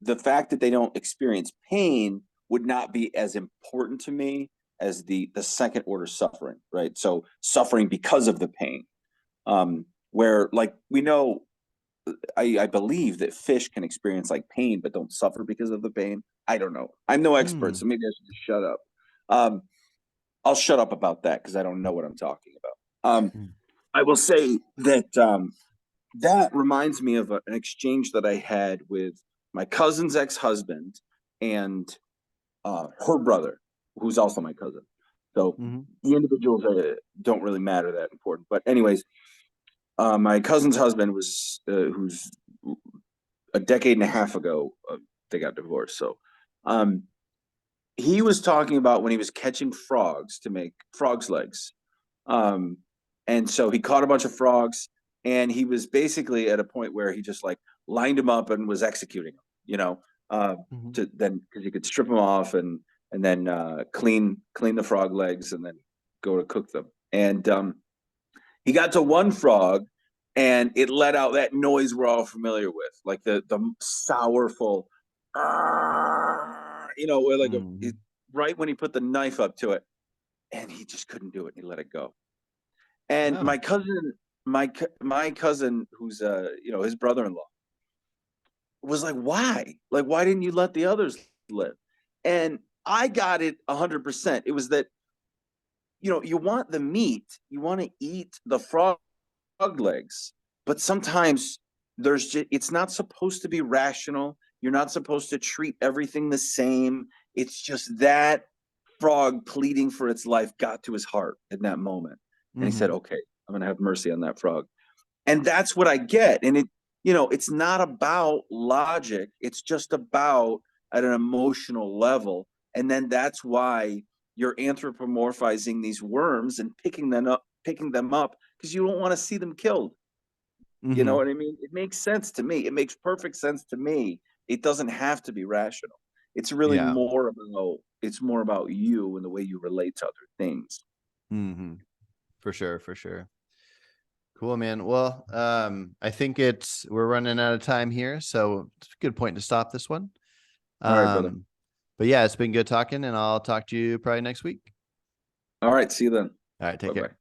The fact that they don't experience pain would not be as important to me as the second order suffering, right? So suffering because of the pain. Where like we know, I believe that fish can experience like pain but don't suffer because of the pain. I don't know. I'm no expert, Hmm. so maybe I should just shut up. Um, I'll shut up about that because I don't know what I'm talking about. I will say that that reminds me of an exchange that I had with my cousin's ex-husband and her brother, who's also my cousin. So Mm-hmm. the individuals don't really matter that important. But anyways, my cousin's husband was who's a decade and a half ago they got divorced. So um, he was talking about when he was catching frogs to make frogs legs. Um, and so he caught a bunch of frogs, and he was basically at a point where he just like lined them up and was executing them, you know, Mm-hmm. to then because you could strip them off and then clean the frog legs and then go to cook them. And he got to one frog, and it let out that noise we're all familiar with, like the sourful, where like Mm-hmm. right when he put the knife up to it, and he just couldn't do it. And he let it go. And Oh. my cousin, who's his brother-in-law, was like, "Why? Like, why didn't you let the others live?" And I got it 100%. It was that you want the meat, you want to eat the frog legs, but sometimes it's not supposed to be rational. You're not supposed to treat everything the same. It's just that frog pleading for its life got to his heart in that moment. And he said, Mm-hmm. okay, I'm going to have mercy on that frog. And that's what I get. And it's not about logic. It's just about at an emotional level. And then that's why you're anthropomorphizing these worms and picking them up because you don't want to see them killed. You know Mm-hmm. what I mean? It makes sense to me. It makes perfect sense to me. It doesn't have to be rational. It's really Yeah. more about you and the way you relate to other things. Mm-hmm. For sure. For sure. Cool, man. Well, I think we're running out of time here, so it's a good point to stop this one. All right, brother. Um, but yeah, it's been good talking, and I'll talk to you probably next week. All right, see you then. All right, take Bye bye. care.